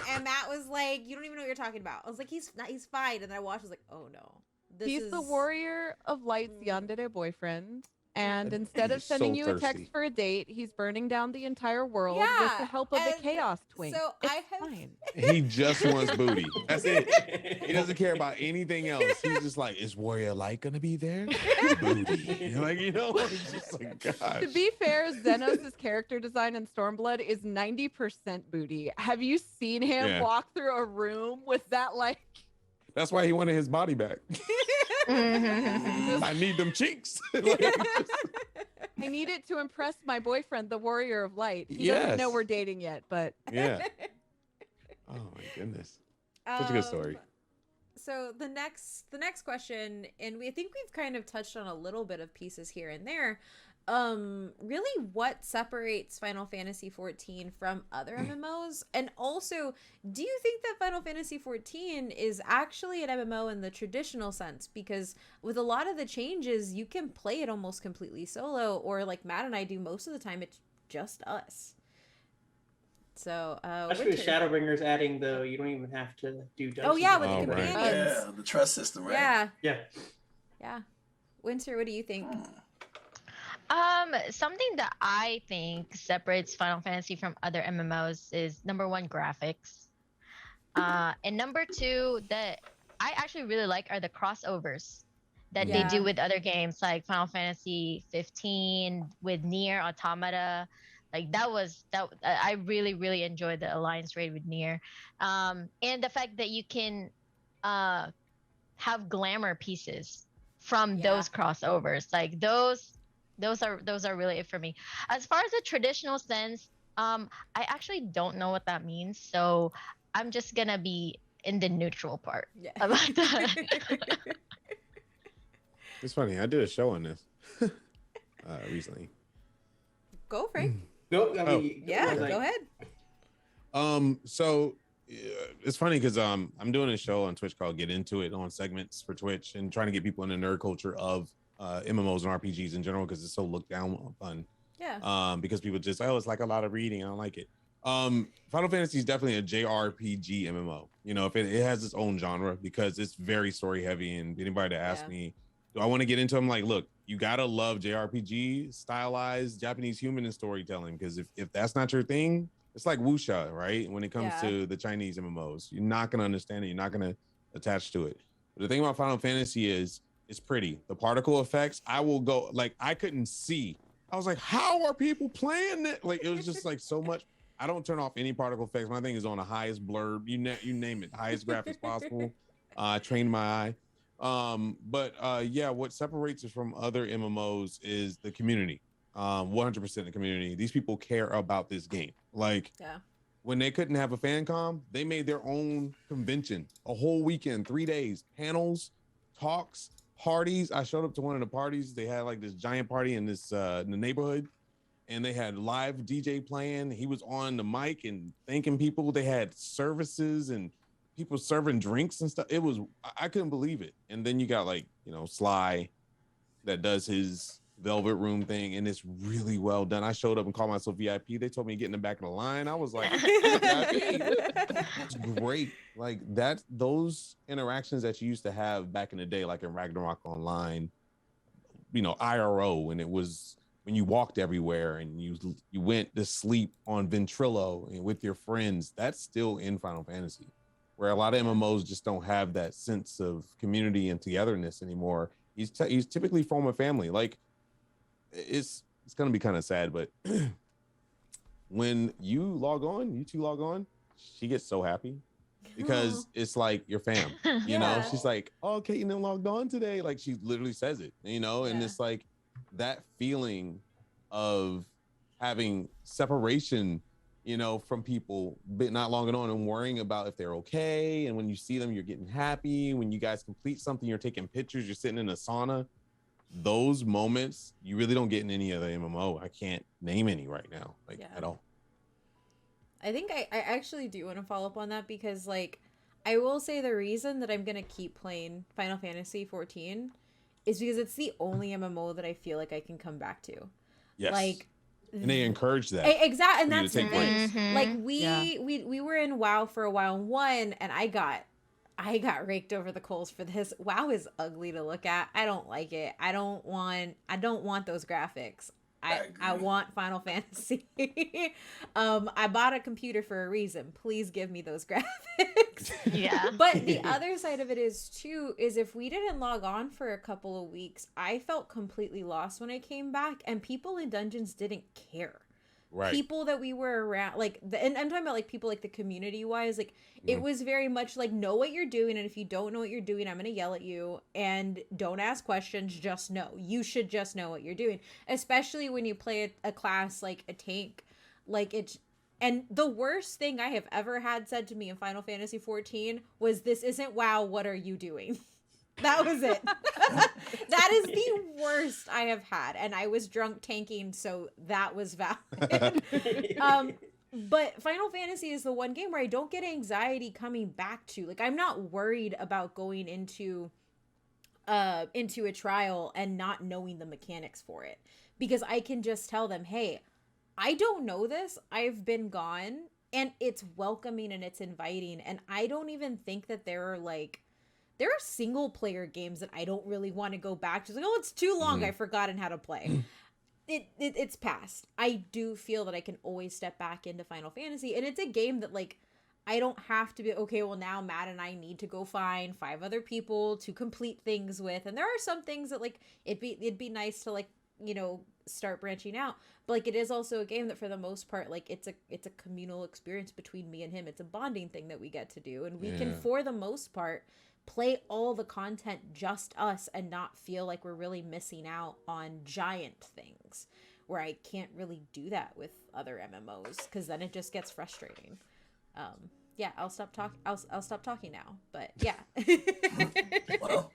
And Matt was like, you don't even know what you're talking about. I was like, he's fine. And then I watched, I was like, oh no. He's the Warrior of Light's yandere boyfriend. And instead of He's sending so you a text thirsty. for a date, he's burning down the entire world with the help of the Chaos Twink. So it's I have fine. He just wants booty. That's it. He doesn't care about anything else. He's just like, is Warrior Light gonna be there? Booty. Like, it's just like, gosh. To be fair, Xenos' character design in Stormblood is 90% booty. Have you seen him walk through a room with that, like... That's why he wanted his body back. I need them cheeks. I need it to impress my boyfriend, the Warrior of Light. He doesn't know we're dating yet, but... Yeah. Oh my goodness. Such a good story. So the next question, and I think we've kind of touched on a little bit of pieces here and there. Really, what separates Final Fantasy XIV from other MMOs? And also, do you think that Final Fantasy XIV is actually an MMO in the traditional sense? Because with a lot of the changes, you can play it almost completely solo, or like Matt and I do most of the time, it's just us. So, especially with Shadowbringers adding, though, you don't even have to do dungeons. Oh yeah, with the right. companions. Yeah, the trust system, right? Yeah. Winter, what do you think? Something that I think separates Final Fantasy from other MMOs is number one, graphics. And number two, that I actually really like are the crossovers that they do with other games, like Final Fantasy 15 with Nier Automata. Like I really, really enjoyed the alliance raid with Nier. And the fact that you can have glamour pieces from those crossovers, like those are really it for me. As far as the traditional sense, I actually don't know what that means, so I'm just gonna be in the neutral part about that. It's funny. I did a show on this recently. Go, Frank. Go go ahead. So it's funny because I'm doing a show on Twitch called Get Into It on segments for Twitch and trying to get people in the nerd culture of MMOs and RPGs in general because it's so looked down upon. Yeah. Because people just it's like a lot of reading. I don't like it. Final Fantasy is definitely a JRPG MMO. You know, if it has its own genre because it's very story heavy. And anybody that asks me, do I want to get into them? Like, look, you gotta love JRPG, stylized Japanese human and storytelling. Because if that's not your thing, it's like wuxia, right? When it comes to the Chinese MMOs, you're not gonna understand it. You're not gonna attach to it. But the thing about Final Fantasy is it's pretty. The particle effects, I will go like I couldn't see. I was like, how are people playing it? Like it was just like so much. I don't turn off any particle effects. My thing is on the highest blur, you name it, highest graphics possible. I trained my eye. Yeah, what separates it from other MMOs is the community. 100% the community. These people care about this game. Like when they couldn't have a fan com, they made their own convention, a whole weekend, 3 days, panels, talks, parties. I showed up to one of the parties. They had like this giant party in this in the neighborhood. And they had live DJ playing. He was on the mic and thanking people. They had services and people serving drinks and stuff. It was, I couldn't believe it. And then you got like, you know, Sly that does his Velvet Room thing. And it's really well done. I showed up and called myself VIP. They told me to get in the back of the line. I was like, it's great. Like that, those interactions that you used to have back in the day, like in Ragnarok Online, you know, IRO, when it was, when you walked everywhere and you went to sleep on Ventrilo and with your friends, that's still in Final Fantasy, where a lot of MMOs just don't have that sense of community and togetherness anymore. He's typically from a family. Like it's gonna be kind of sad, but when you two log on, she gets so happy because it's like your fam, you know. She's like, oh, Caitlin logged on today. Like she literally says it, you know, and it's like that feeling of having separation, you know, from people, but not logging on and worrying about if they're okay. And when you see them, you're getting happy. When you guys complete something, you're taking pictures, you're sitting in a sauna. Those moments you really don't get in any other MMO. I can't name any right now, like at all. I think I actually do want to follow up on that because, like, I will say the reason that I'm going to keep playing Final Fantasy XIV is because it's the only MMO that I feel like I can come back to. Yes. Like, and they encourage that. Exactly. And that's the thing. Mm-hmm. Like we were in WoW for a while in 1 and I got raked over the coals for this. WoW is ugly to look at. I don't like it. I don't want those graphics. I want Final Fantasy. I bought a computer for a reason. Please give me those graphics. Yeah. But the other side of it is if we didn't log on for a couple of weeks, I felt completely lost when I came back, and people in dungeons didn't care. Right. People that we were around, like, and I'm talking about like people like the community wise, like it was very much like, know what you're doing, and if you don't know what you're doing, I'm gonna yell at you, and don't ask questions, just know. You should just know what you're doing, especially when you play a class like a tank, like it's. And the worst thing I have ever had said to me in Final Fantasy XIV was, "This isn't WoW. What are you doing?" That was it. That is the worst I have had. And I was drunk tanking, so that was valid. But Final Fantasy is the one game where I don't get anxiety coming back to. Like, I'm not worried about going into a trial and not knowing the mechanics for it. Because I can just tell them, hey, I don't know this. I've been gone. And it's welcoming and it's inviting. And I don't even think that there are single player games that I don't really want to go back to. It's like, oh, it's too long. I've forgotten how to play. It's past. I do feel that I can always step back into Final Fantasy. And it's a game that, like, I don't have to be, okay, well, now Matt and I need to go find 5 other people to complete things with. And there are some things that, like, it'd be nice to, like, you know, start branching out. But, like, it is also a game that for the most part, like, it's a communal experience between me and him. It's a bonding thing that we get to do. And we can, for the most part, play all the content just us and not feel like we're really missing out on giant things, where I can't really do that with other MMOs because then it just gets frustrating. I'll stop talking now, but yeah. Well,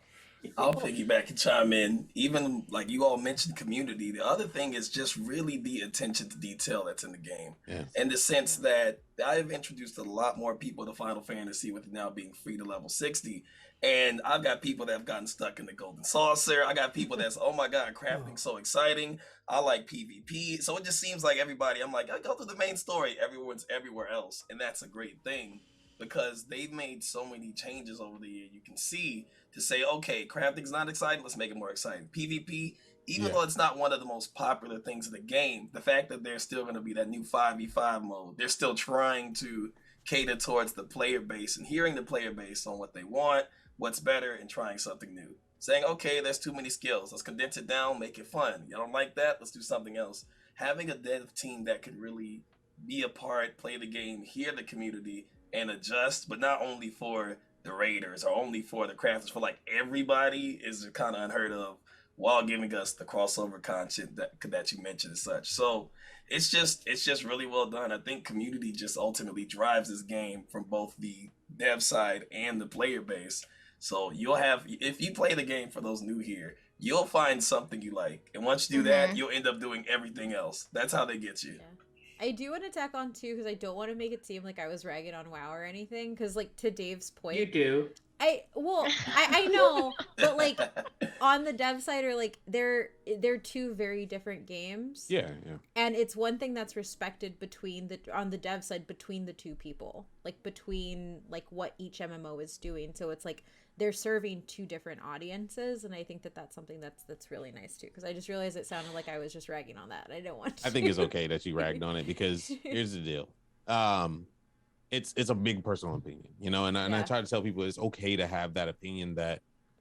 I'll piggyback and chime in. Even like you all mentioned community, the other thing is just really the attention to detail that's in the game. Yeah. In the sense that I've introduced a lot more people to Final Fantasy with it now being free to level 60. And I've got people that have gotten stuck in the golden saucer. I got people that's, oh my God, crafting so exciting. I like PvP. So it just seems like everybody, I'm like, I go through the main story. Everyone's everywhere else. And that's a great thing because they've made so many changes over the year. You can see to say, okay, crafting's not exciting, let's make it more exciting. PvP, even though it's not one of the most popular things in the game, the fact that there's still going to be that new 5v5 mode, they're still trying to cater towards the player base and hearing the player base on what they want, what's better, and trying something new. Saying, okay, there's too many skills, let's condense it down, make it fun. You don't like that? Let's do something else. Having a dev team that can really be a part, play the game, hear the community, and adjust, but not only for the raiders or only for the crafters, for like everybody is kind of unheard of, while giving us the crossover content that you mentioned and such. So it's just really well done. I think community just ultimately drives this game from both the dev side and the player base. So you'll have, if you play the game for those new here, you'll find something you like, and once you do that, you'll end up doing everything else. That's how they get you. Yeah. I do want to tack on too, because I don't want to make it seem like I was ragging on WoW or anything. Because like to Dave's point, You do. I know, but like on the dev side, or like they're two very different games. Yeah. And it's one thing that's respected on the dev side between the two people, like between like what each MMO is doing. So it's like they're serving two different audiences, and I think that that's something that's really nice too. Because I just realized it sounded like I was just ragging on that. I don't want to. I think it's okay that you ragged on it because here's the deal. It's a big personal opinion, you know, and I try to tell people it's okay to have that opinion that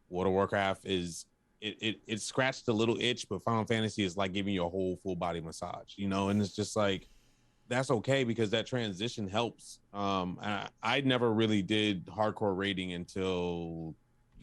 World of Warcraft is it scratched a little itch, but Final Fantasy is like giving you a whole full body massage, you know, and it's just like that's okay because that transition helps. I never really did hardcore raiding until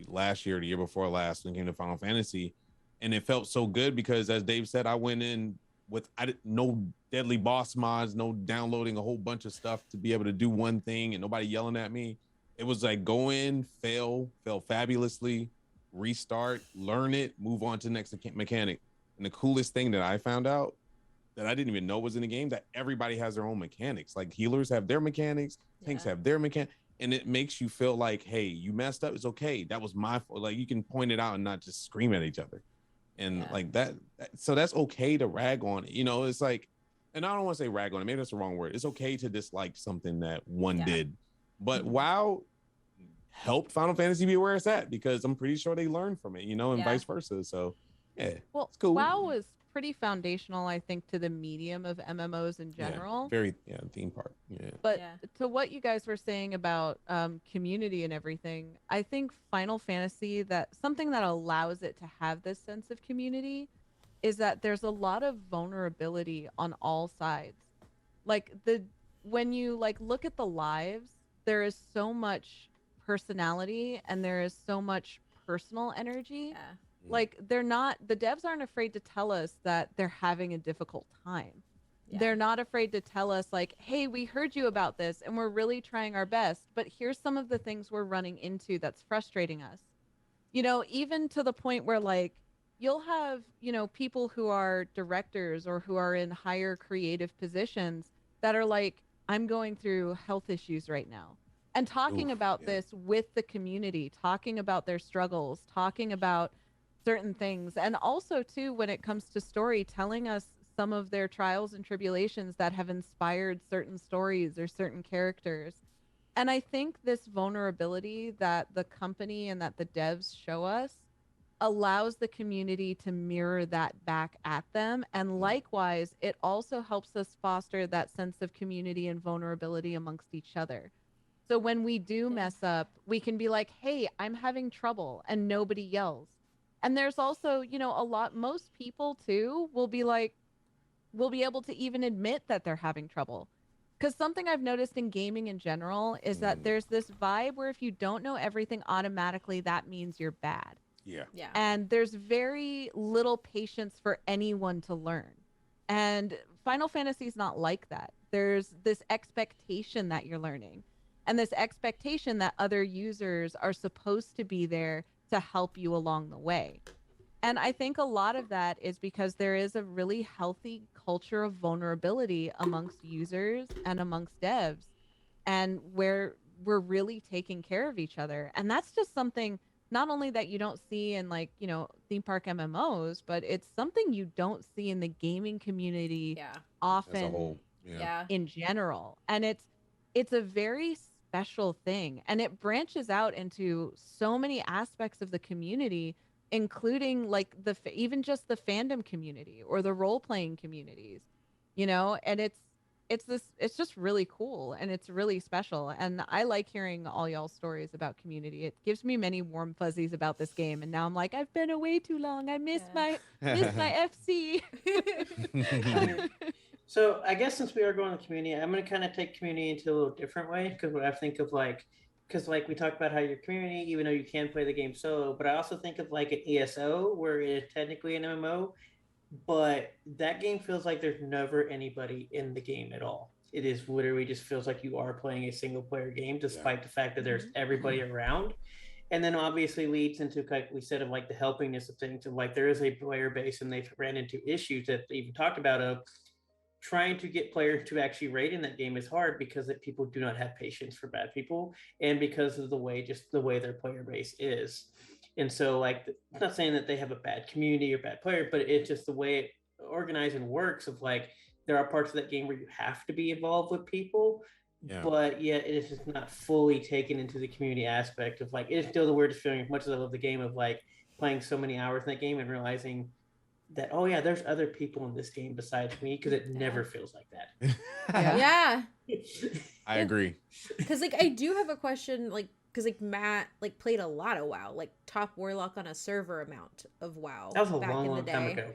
last year, the year before last, when it came to Final Fantasy, and it felt so good because, as Dave said, I went in with no deadly boss mods, no downloading a whole bunch of stuff to be able to do one thing, and nobody yelling at me. It was like go in, fail fabulously, restart, learn it, move on to the next mechanic. And the coolest thing that I found out that I didn't even know was in the game, that everybody has their own mechanics. Like healers have their mechanics, tanks have their mechanics, and it makes you feel like, hey, you messed up, it's okay. That was my fault. Like you can point it out and not just scream at each other. And like that, so that's okay to rag on it. You know, it's like, and I don't want to say rag on it, maybe that's the wrong word. It's okay to dislike something that one did. But WoW helped Final Fantasy be where it's at because I'm pretty sure they learned from it, you know, and vice versa. So well, it's cool. WoW was pretty foundational, I think, to the medium of MMOs in general. Theme park. But to what you guys were saying about community and everything, I think Final Fantasy, that something that allows it to have this sense of community is that there's a lot of vulnerability on all sides. Like when you like look at the lives, there is so much personality and there is so much personal energy. Like the devs aren't afraid to tell us that they're having a difficult time. They're not afraid to tell us like, hey, we heard you about this and we're really trying our best, but here's some of the things we're running into that's frustrating us. You know, even to the point where like you'll have, you know, people who are directors or who are in higher creative positions that are like, I'm going through health issues right now. And talking about this with the community, talking about their struggles, talking about certain things. And also too, when it comes to story, telling us some of their trials and tribulations that have inspired certain stories or certain characters. And I think this vulnerability that the company and that the devs show us allows the community to mirror that back at them. And likewise, it also helps us foster that sense of community and vulnerability amongst each other. So when we do mess up, we can be like, hey, I'm having trouble, and nobody yells. And there's also, you know, most people too will be able to even admit that they're having trouble. Because something I've noticed in gaming in general is that there's this vibe where if you don't know everything automatically, that means you're bad. Yeah. And there's very little patience for anyone to learn. And Final Fantasy is not like that. There's this expectation that you're learning, and this expectation that other users are supposed to be there to help you along the way. And I think a lot of that is because there is a really healthy culture of vulnerability amongst users and amongst devs, and where we're really taking care of each other. And that's just something not only that you don't see in, like, theme park MMOs, but it's something you don't see in the gaming community Yeah. As a often whole. Yeah. in general. And it's a very special thing, and it branches out into so many aspects of the community, including like even just the fandom community or the role-playing communities, and it's just really cool, and it's really special, and I like hearing all y'all's stories about community. It gives me many warm fuzzies about this game, and now I'm like, I've been away too long. I miss my FC. So I guess since we are going to community, I'm going to kind of take community into a little different way, because what I think of because we talked about how your community, even though you can play the game solo, but I also think of like an ESO where it is technically an MMO, but that game feels like there's never anybody in the game at all. It is literally just feels like you are playing a single player game, despite the fact that there's everybody around. And then obviously leads into, like we said, of like the helpingness of things, of like there is a player base, and they've ran into issues that they even talked about of trying to get players to actually rate in that game is hard, because that people do not have patience for bad people, and because of the way their player base is. And so, like, I'm not saying that they have a bad community or bad player, but it's just the way it organized and works, of like there are parts of that game where you have to be involved with people, but yet it is just not fully taken into the community aspect of like, it's still the weirdest feeling, as much as I love the game, of like playing so many hours in that game and realizing that, oh yeah, there's other people in this game besides me, because it never feels like that. Yeah. I agree. Because like I do have a question, like, because like Matt like played a lot of WoW, like top warlock on a server amount of WoW. That was a back long, in the long day. time ago.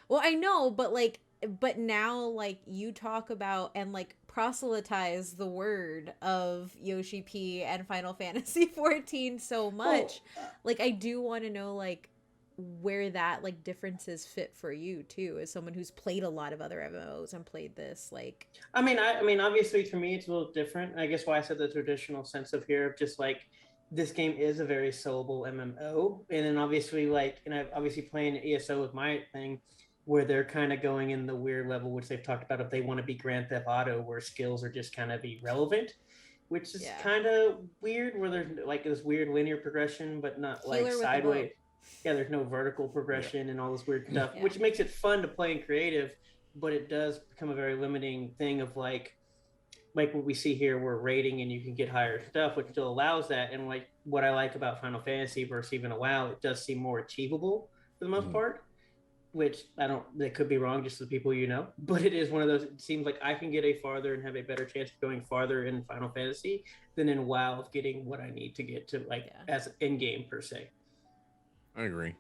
Well, I know, but now like you talk about and like proselytize the word of Yoshi P and Final Fantasy XIV so much. Like I do want to know like where that like differences fit for you too, as someone who's played a lot of other MMOs and played this. Like, I mean, obviously for me it's a little different. I guess why I said the traditional sense of here, of just like this game is a very soloable MMO, and then obviously and I've obviously playing ESO with my thing, where they're kind of going in the weird level, which they've talked about if they want to be Grand Theft Auto, where skills are just kind of irrelevant, which is kind of weird, where there's like this weird linear progression, but not like sideways. Yeah, there's no vertical progression and all this weird stuff, which makes it fun to play in creative, but it does become a very limiting thing of like what we see here, we're rating and you can get higher stuff, which still allows that. And like what I like about Final Fantasy versus even a WoW, it does seem more achievable for the most part, which that could be wrong, just the people but it is one of those, it seems like I can get a farther and have a better chance of going farther in Final Fantasy than in WoW of getting what I need to get to as in-game per se. I agree.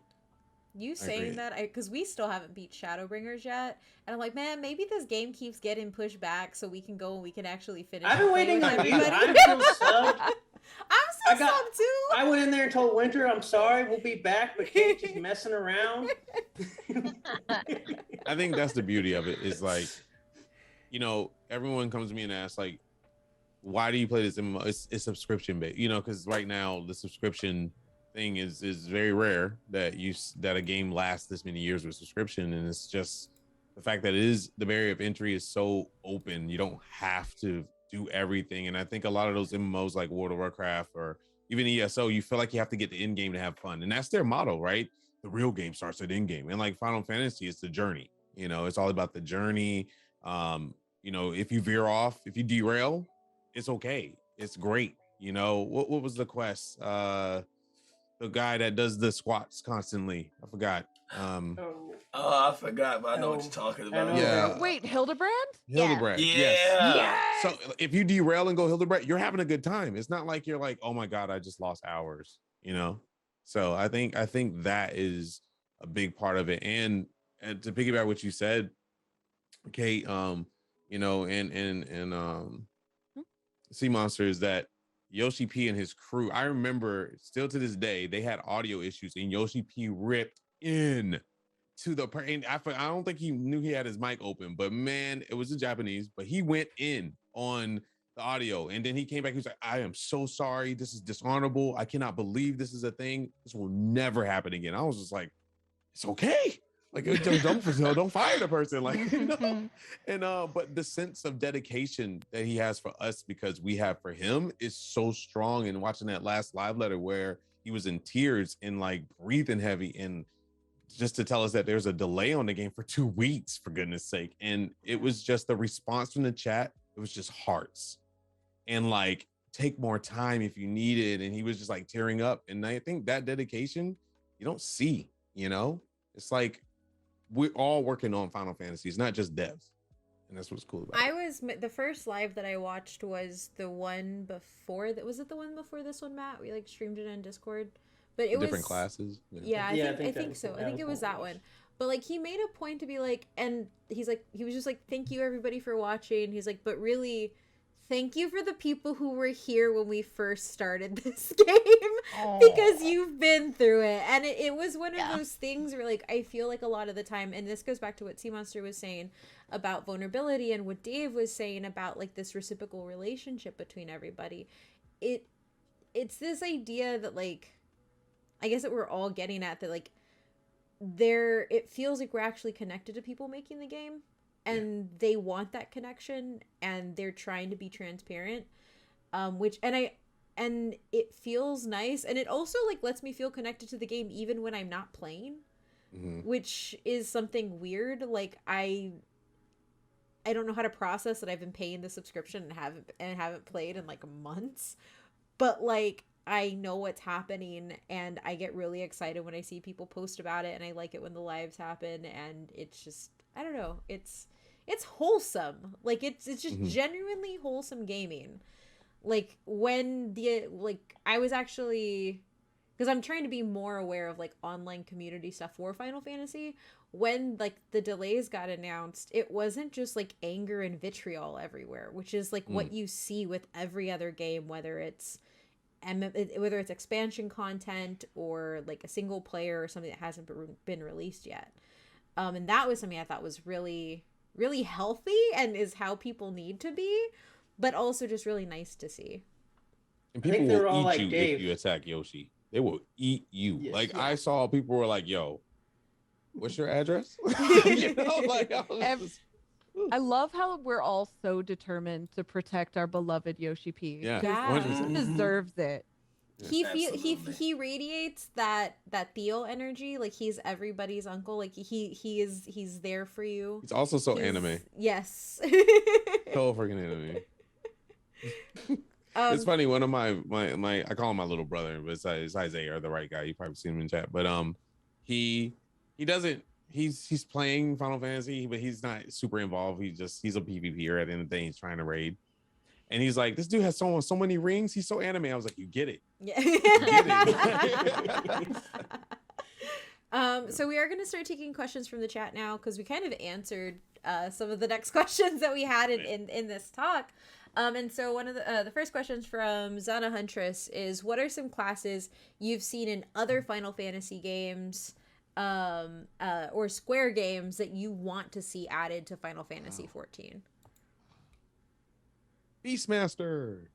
You saying that, because we still haven't beat Shadowbringers yet, and I'm like, man, maybe this game keeps getting pushed back so we can go and we can actually finish. I've been waiting on you. I'm still subbed. I'm still subbed too. I went in there and told Winter, I'm sorry, we'll be back, but Kate's just messing around. I think that's the beauty of it, is like, everyone comes to me and asks like, why do you play this MMO? It's subscription based, because right now the subscription thing is very rare that a game lasts this many years with subscription, and it's just the fact that the barrier of entry is so open. You don't have to do everything, and I think a lot of those MMOs like World of Warcraft or even ESO, you feel like you have to get the end game to have fun, and that's their motto, right? The real game starts at end game, and like Final Fantasy, it's the journey. It's all about the journey. If you veer off, if you derail, it's okay. It's great. What was the quest? The guy that does the squats constantly. I forgot. I forgot, but I know what you're talking about. Yeah. Wait, Hildebrand? Hildebrand. Yeah. Yes. So if you derail and go Hildebrand, you're having a good time. It's not like you're like, oh my God, I just lost hours. So I think that is a big part of it. And to piggyback what you said, Kate, and Sea Monster, is that Yoshi P and his crew, I remember still to this day, they had audio issues and Yoshi P ripped in to the, and I don't think he knew he had his mic open, but man, it was in Japanese, but he went in on the audio. And then he came back. He was like, I am so sorry. This is dishonorable. I cannot believe this is a thing. This will never happen again. I was just like, it's okay. Like, don't fire the person. Like, you know? And but the sense of dedication that he has for us because we have for him is so strong. And watching that last live letter where he was in tears and like breathing heavy, and just to tell us that there's a delay on the game for 2 weeks, for goodness sake. And it was just the response from the chat. It was just hearts and like, take more time if you need it. And he was just like tearing up. And I think that dedication you don't see, you know, it's like we're all working on Final Fantasy. It's not just devs. And that's what's cool about it. The first live that I watched was the one before that. Was it the one before this one, Matt? We like streamed it on Discord. But it was different classes. Yeah, I think so. I think it was that one. But like he made a point to be like, and he's like, he was just like, thank you everybody for watching. He's like, but really, thank you for the people who were here when we first started this game because you've been through it. And it was one of those things where like I feel like a lot of the time, and this goes back to what Sea Monster was saying about vulnerability and what Dave was saying about like this reciprocal relationship between everybody. It's this idea that like, I guess that we're all getting at, that like it feels like we're actually connected to people making the game, and they want that connection, and they're trying to be transparent, and it feels nice, and it also like lets me feel connected to the game even when I'm not playing, which is something weird. Like I don't know how to process that I've been paying the subscription and haven't played in like months, but like I know what's happening, and I get really excited when I see people post about it, and I like it when the lives happen, and it's just, I don't know, it's wholesome. Like it's just genuinely wholesome gaming. Like when I was actually, because I'm trying to be more aware of like online community stuff for Final Fantasy, when like the delays got announced, it wasn't just like anger and vitriol everywhere, which is like what you see with every other game, whether it's expansion content or like a single player or something that hasn't been released yet. And that was something I thought was really, really healthy and is how people need to be, but also just really nice to see. And people will eat like you Dave. If you attack Yoshi. They will eat you. Yes, like I saw people were like, yo, what's your address? You know, like I love how we're all so determined to protect our beloved Yoshi P. Yeah. He deserves it. He radiates that Theo energy. Like he's everybody's uncle. Like he's there for you. He's also so anime. Yes. So freaking anime. It's funny. One of my I call him my little brother, but it's Isaiah, the right guy. You probably seen him in chat, but he doesn't. He's playing Final Fantasy, but he's not super involved. He's a PvPer at the end of the day. He's trying to raid. And he's like, this dude has so many rings. He's so anime. I was like, you get it. Yeah. So we are going to start taking questions from the chat now, because we kind of answered some of the next questions that we had in this talk. And so one of the first questions from Zana Huntress is, what are some classes you've seen in other Final Fantasy games or Square games that you want to see added to Final Fantasy XIV? Beastmaster.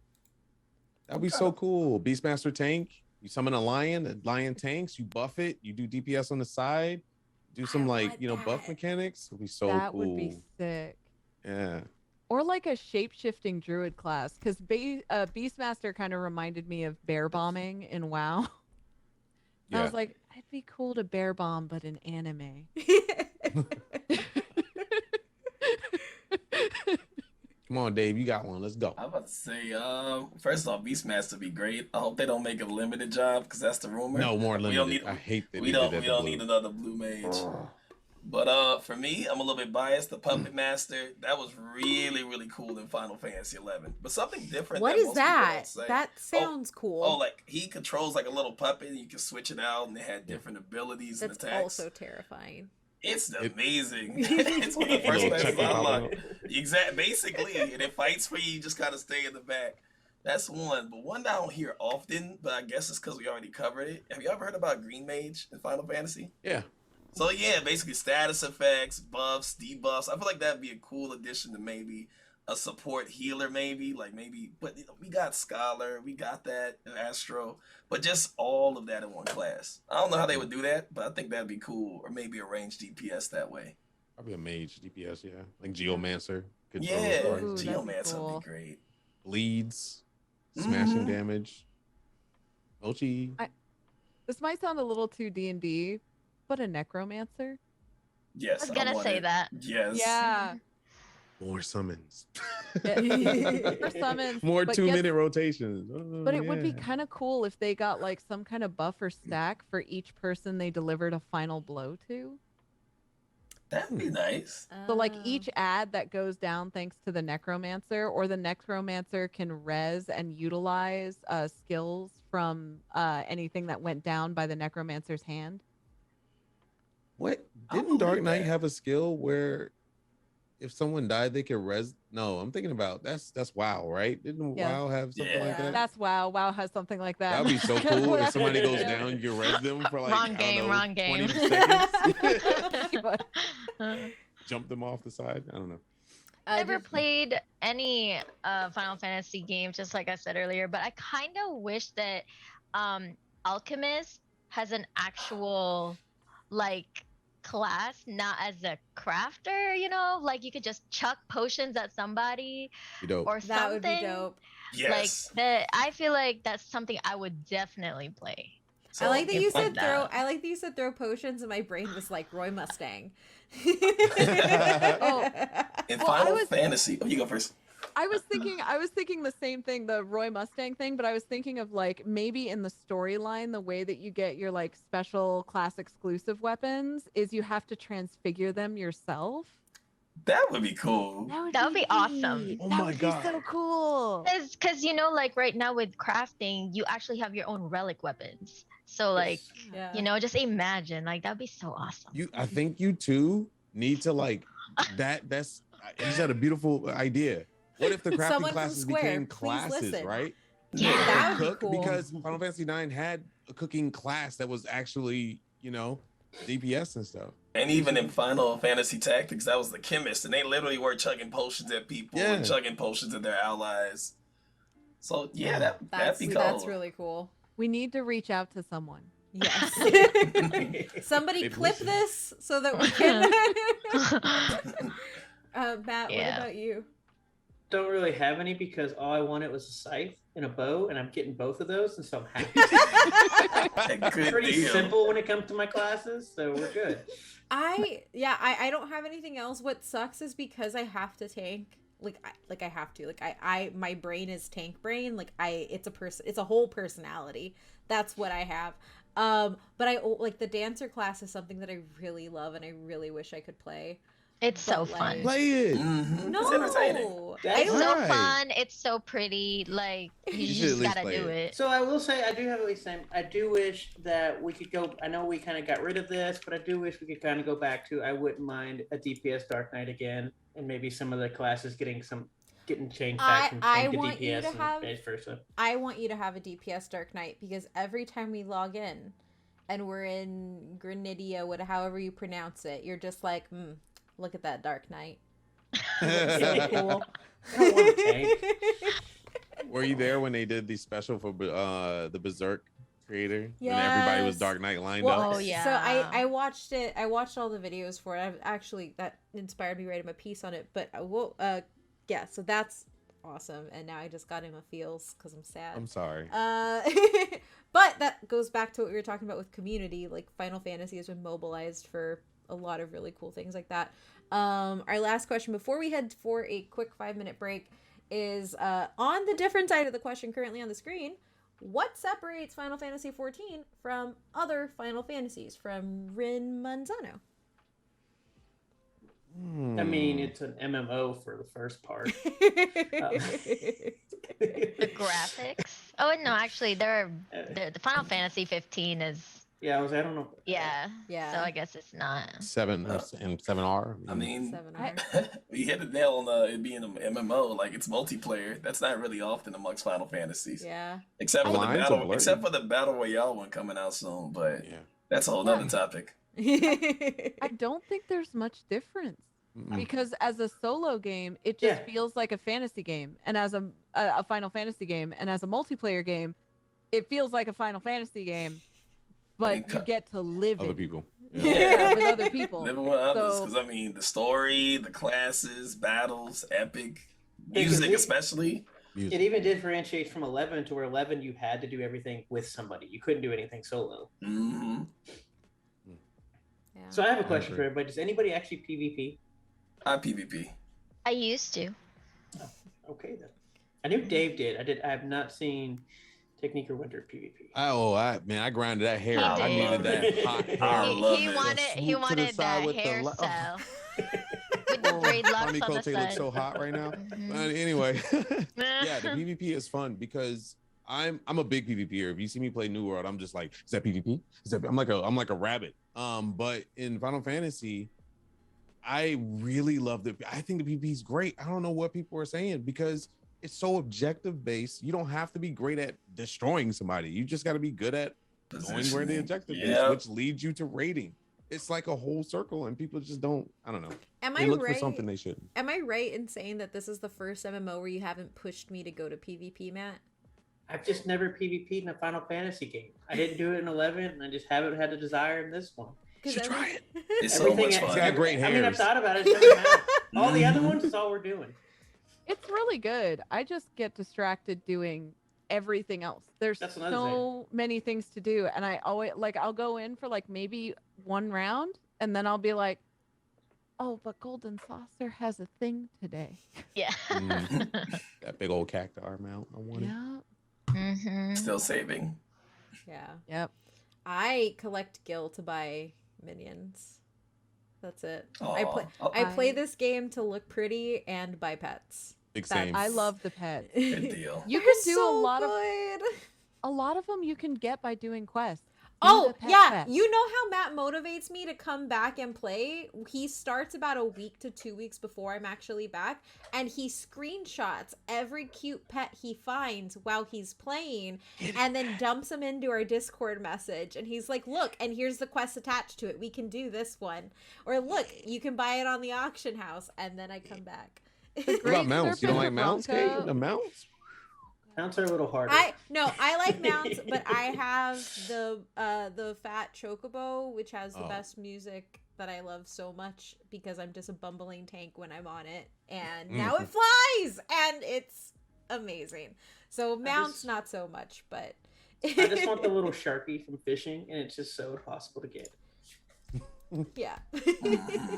That'd be so cool. Beastmaster tank. You summon a lion. The lion tanks. You buff it. You do DPS on the side. Do some buff mechanics. It'd be so cool. That would be sick. Yeah. Or like a shape-shifting druid class, because Beastmaster kind of reminded me of bear bombing in WoW. Yeah. I was like, it'd be cool to bear bomb, but in anime. Come on, Dave, you got one. Let's go. I'm about to say, first off, Beastmaster would be great. I hope they don't make a limited job, because that's the rumor. No more limited. I hate that. We don't need another blue mage. But for me, I'm a little bit biased. The Puppet Master, that was really, really cool in Final Fantasy XI. But something different. What is that? That sounds cool. Oh, like he controls like a little puppet, and you can switch it out, and they had different abilities and attacks. That's also terrifying. It's amazing. It's one of the first classes I unlocked. Basically, and it fights for you. You just kind of stay in the back. That's one. But one I don't hear often, but I guess it's because we already covered it. Have you ever heard about Green Mage in Final Fantasy? Yeah. So yeah, basically status effects, buffs, debuffs. I feel like that'd be a cool addition to maybe a support healer, maybe. Like maybe, but we got Scholar, we got that Astro, but just all of that in one class. I don't know how they would do that, but I think that'd be cool. Or maybe a ranged DPS that way. Probably a mage DPS, yeah. Like Geomancer. Could Yeah, Ooh, that'd be Geomancer cool. would be great. bleeds, smashing Mhm. damage. Mochi. This might sound a little too D&D, but a necromancer. Yes, I was gonna want say it. that. Yes. Yeah. More summons. For summons, More but 2-minute rotations. But it would be yeah. kind of cool if they got like some kind of buff or stack for each person they delivered a final blow to. That'd be nice. So like each ad that goes down thanks to the necromancer, or the necromancer can res and utilize skills from anything that went down by the necromancer's hand. What? I Didn't Dark believe Knight that. have a skill where if someone died, they could res? No, I'm thinking about that's WoW, right? Didn't Yeah. WoW have something like Yeah. that? That's WoW. WoW has something like that. That'd be so cool if somebody goes Yeah. down, you res them for like Wrong I don't game, know, wrong 20 game. seconds. Jump them off the side. I don't know. Never played any Final Fantasy games, just like I said earlier, but I kind of wish that Alchemist has an actual like class, not as a crafter, you know, like you could just chuck potions at somebody You dope. or That would something. be dope. Yes. Like that, I feel like that's something I would definitely play. So, I like that you It's like said throw. that. I like that you said throw potions, and my brain was like Roy Mustang. Oh. in Well, I Final was- Fantasy. Oh, you go first. I was thinking the same thing, the Roy Mustang thing, but I was thinking of like maybe in the storyline, the way that you get your like special class exclusive weapons is you have to transfigure them yourself. That would be cool. That would be awesome. neat. Oh That my would God. be so cool. Because you know, like right now with crafting, you actually have your own relic weapons. So like, Yeah. you know, just imagine, like that'd be so awesome. I think you two need to like that's you just had a beautiful idea. What if the crafting Someone from classes Square, became please classes, listen. right? Yeah. You That could would be cook cool. because Final Fantasy IX had a cooking class that was actually, you know, DPS and stuff. And even in Final Fantasy Tactics, that was the chemist, and they literally were chugging potions at people Yeah. and chugging potions at their allies. So yeah, that'd That's be cool. that's really cool. We need to reach out to someone. Yes. Somebody They've clip listened. this so that we can. Matt, Yeah. what about you? Don't really have any because all I wanted was a scythe and a bow, and I'm getting both of those, and so I'm happy. Good Pretty deal. simple when it comes to my classes, so we're good. I don't have anything else. What sucks is because I have to tank. I have to. I my brain is tank brain. It's a whole personality. That's what I have. But I like the dancer class is something that I really love and I really wish I could play. It's so But, fun. like- Play it. Mhm. No, It's entertaining. I That's It's don't. so Right. fun. It's so pretty. Like you, You should just at least gotta play do it. it. So I will say I do have at least some. I do wish that we could go. I know we kind of got rid of this, but I do wish we could kind of go back to. I wouldn't mind a DPS Dark Knight again, and maybe some of the classes getting changed back from I tank to want you DPS to and have- vice versa. I want you to have a DPS Dark Knight because every time we log in and we're in Granidia, however you pronounce it, you're just like, look at that Dark Knight. So cool. I want a tank. Were you there when they did the special for the Berserk creator? When everybody was Yes. Dark Knight lined Well, up? Oh, yeah. So I watched it. I watched all the videos for it. I've actually that inspired me writing a piece on it. But yeah. So that's awesome. And now I just got him a feels because I'm sad. I'm sorry. But that goes back to what we were talking about with community. Like Final Fantasy has been mobilized for a lot of really cool things like that. Our last question before we head for a quick 5-minute break is on the different side of the question currently on the screen. What separates Final Fantasy XIV from other Final Fantasies? From Rin Manzano. I mean, it's an MMO for the first part. The graphics. Oh no, actually, the Final Fantasy 15 is Yeah, I don't know. yeah. Yeah. So I guess it's not. 7 and 7R. I mean, 7R. we hit the nail on it being an MMO. Like it's multiplayer. That's not really often amongst Final Fantasies, Yeah. except for the Lines are battle, blurry. except for the battle royale one coming out soon. But Yeah. that's a whole nother topic. I don't think there's much difference. because as a solo game, it just feels like a fantasy game, and as a Final Fantasy game, and as a multiplayer game, it feels like a Final Fantasy game, but you get to live other in people. with other people. Living with others, because I mean, the story, the classes, battles, epic, music especially. It even differentiates from 11 to where 11 you had to do everything with somebody. You couldn't do anything solo. Mm-hmm. Yeah. So I have a question for everybody. Does anybody actually PvP? I PvP. I used to. Oh, okay then. I knew Dave did. I have not seen Technique or Winter PvP. I grinded that hair. I did. needed that hot hair. He wanted that hairstyle. With the braid locks Tommy on the Cote side. looks so hot right now. Anyway, yeah, the PvP is fun because I'm a big PvPer. If you see me play New World, I'm just like, is that PvP? I'm like a rabbit. But in Final Fantasy, I really love it. I think the PvP is great. I don't know what people are saying because it's so objective based. You don't have to be great at destroying somebody. You just got to be good at going where the objective is, which leads you to raiding. It's like a whole circle, and people just don't. I don't know. They look for something they shouldn't. Am I right in saying that this is the first MMO where you haven't pushed me to go to PvP, Matt? I've just never PvP'd in a Final Fantasy game. I didn't do it in 11, and I just haven't had a desire in this one. You should try it. It's so much fun. It's got great hairs. I mean, I've thought about it. It's never happened. All the other ones is all we're doing. It's really good. I just get distracted doing everything else. There's so many things to do, and I always I'll go in for maybe one round, and then I'll be like, oh, but Golden Saucer has a thing today. Yeah. That big old cacti mount. I want it. Still saving. Yeah. Yep. I collect gil to buy minions. That's it. Aww. I play this game to look pretty and buy pets. Same. I love the pets. Good deal. You can do so a lot of them you can get by doing quests. Oh, yeah. Pets. You know how Matt motivates me to come back and play? He starts about a week to 2 weeks before I'm actually back, and he screenshots every cute pet he finds while he's playing and then dumps them into our Discord message. And he's like, look, and here's the quest attached to it. We can do this one. Or look, you can buy it on the auction house. And then I come back. What about mounts? You don't like mounts, Kate? The mounts? Mounts are a little harder. I like mounts, but I have the fat chocobo, which has the best music that I love so much because I'm just a bumbling tank when I'm on it, and now it flies and it's amazing. So mounts not so much, but I just want the little Sharpie from fishing, and it's just so impossible to get. Yeah.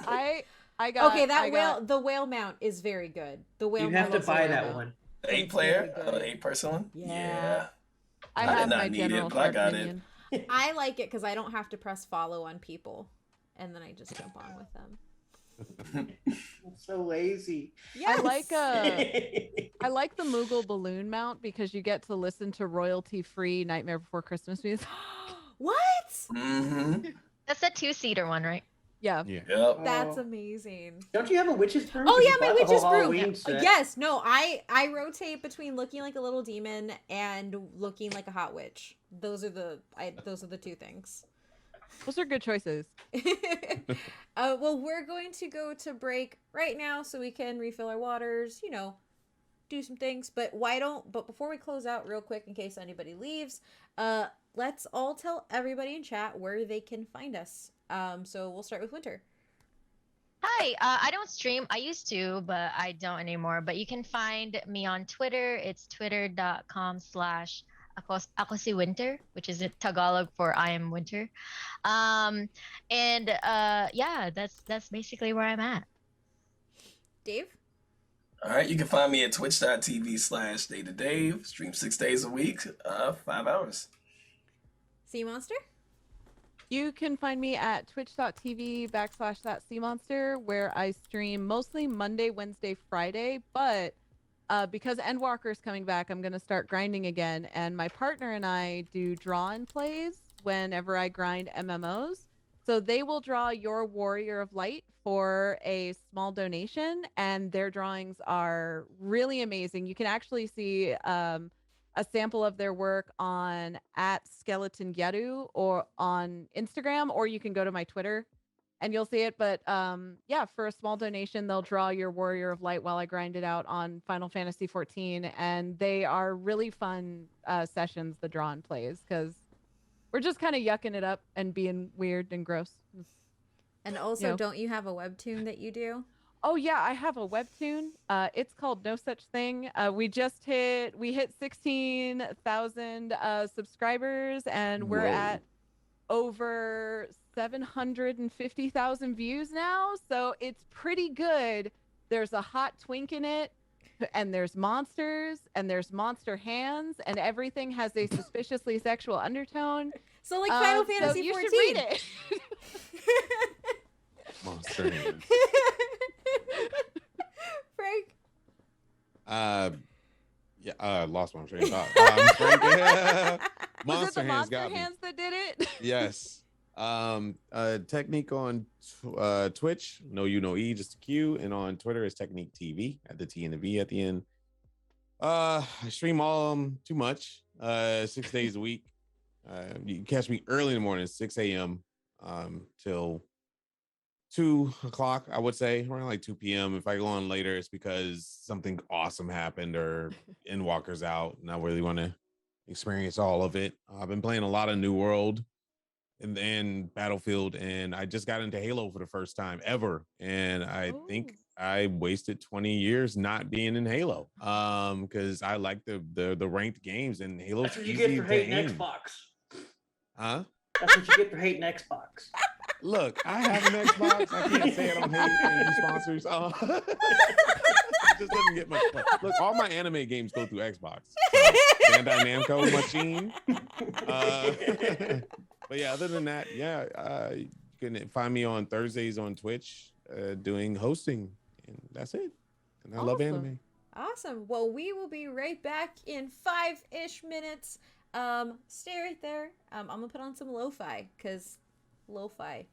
I got the whale mount is very good. The whale. You have to buy that one. 8-player, 8-person one. Yeah. I did not need it, but I got it. I like it because I don't have to press follow on people, and then I just jump on with them. I'm so lazy. Yes. I like the Moogle balloon mount because you get to listen to royalty-free Nightmare Before Christmas music. What? Mm-hmm. That's a 2-seater one, right? Yeah. Yep. That's amazing. Don't you have a witch's broom? Oh yeah, my witch's broom. Set? Yes, no, I rotate between looking like a little demon and looking like a hot witch. Those are the two things. Those are good choices. Well, we're going to go to break right now so we can refill our waters, do some things. But before we close out real quick in case anybody leaves, let's all tell everybody in chat where they can find us. So we'll start with Winter. Hi, I don't stream. I used to, but I don't anymore. But you can find me on Twitter. It's twitter.com/ako si Winter, which is Tagalog for I am Winter. Yeah, that's basically where I'm at. Dave? All right, you can find me at twitch.tv/DayToDave. Stream 6 days a week, 5 hours. Sea Monster? You can find me at twitch.tv/thatseamonster, where I stream mostly Monday, Wednesday, Friday. But because Endwalker is coming back, I'm going to start grinding again. And my partner and I do draw-in plays whenever I grind MMOs. So they will draw your Warrior of Light for a small donation, and their drawings are really amazing. You can actually see a sample of their work on @SkeletonGyaru or on Instagram, or you can go to my Twitter and you'll see it. But yeah, for a small donation, they'll draw your Warrior of Light while I grind it out on Final Fantasy XIV, and they are really fun sessions. The draw and plays, because we're just kind of yucking it up and being weird and gross. And also, You know. don't you have a webtoon that you do? Oh yeah, I have a webtoon. It's called No Such Thing. We hit 16,000 subscribers, and we're Whoa. at over 750,000 views now. So it's pretty good. There's a hot twink in it, and there's monsters, and there's monster hands, and everything has a suspiciously sexual undertone. So like Final So Fantasy you 14. should read it. Monster hands. Frank. Lost my train of thought. Frank, Was it the Hands monster got me. hands that did it? Yes. Technique on Twitch, no U, no E, just a Q, and on Twitter is Technique TV at the T and the V at the end. I stream all too much, 6 days a week. You can catch me early in the morning, 6 a.m. Till 2 o'clock, I would say, around like 2 p.m. If I go on later, it's because something awesome happened or Endwalker's out, and I really want to experience all of it. I've been playing a lot of New World and then Battlefield, and I just got into Halo for the first time ever, and I think I wasted 20 years not being in Halo because I like the ranked games, and Halo's That's what you easy get for to hating aim. Xbox. Huh? That's what you get for hating Xbox. Look, I have an Xbox. I can't say I don't hate any sponsors. It just doesn't get much fun. Look, all my anime games go through Xbox. So, Bandai Namco machine. But yeah, other than that, yeah, you can find me on Thursdays on Twitch doing hosting, and that's it. And I love anime. Awesome. Well, we will be right back in 5-ish minutes. Stay right there. I'm gonna put on some lo-fi, because lo-fi.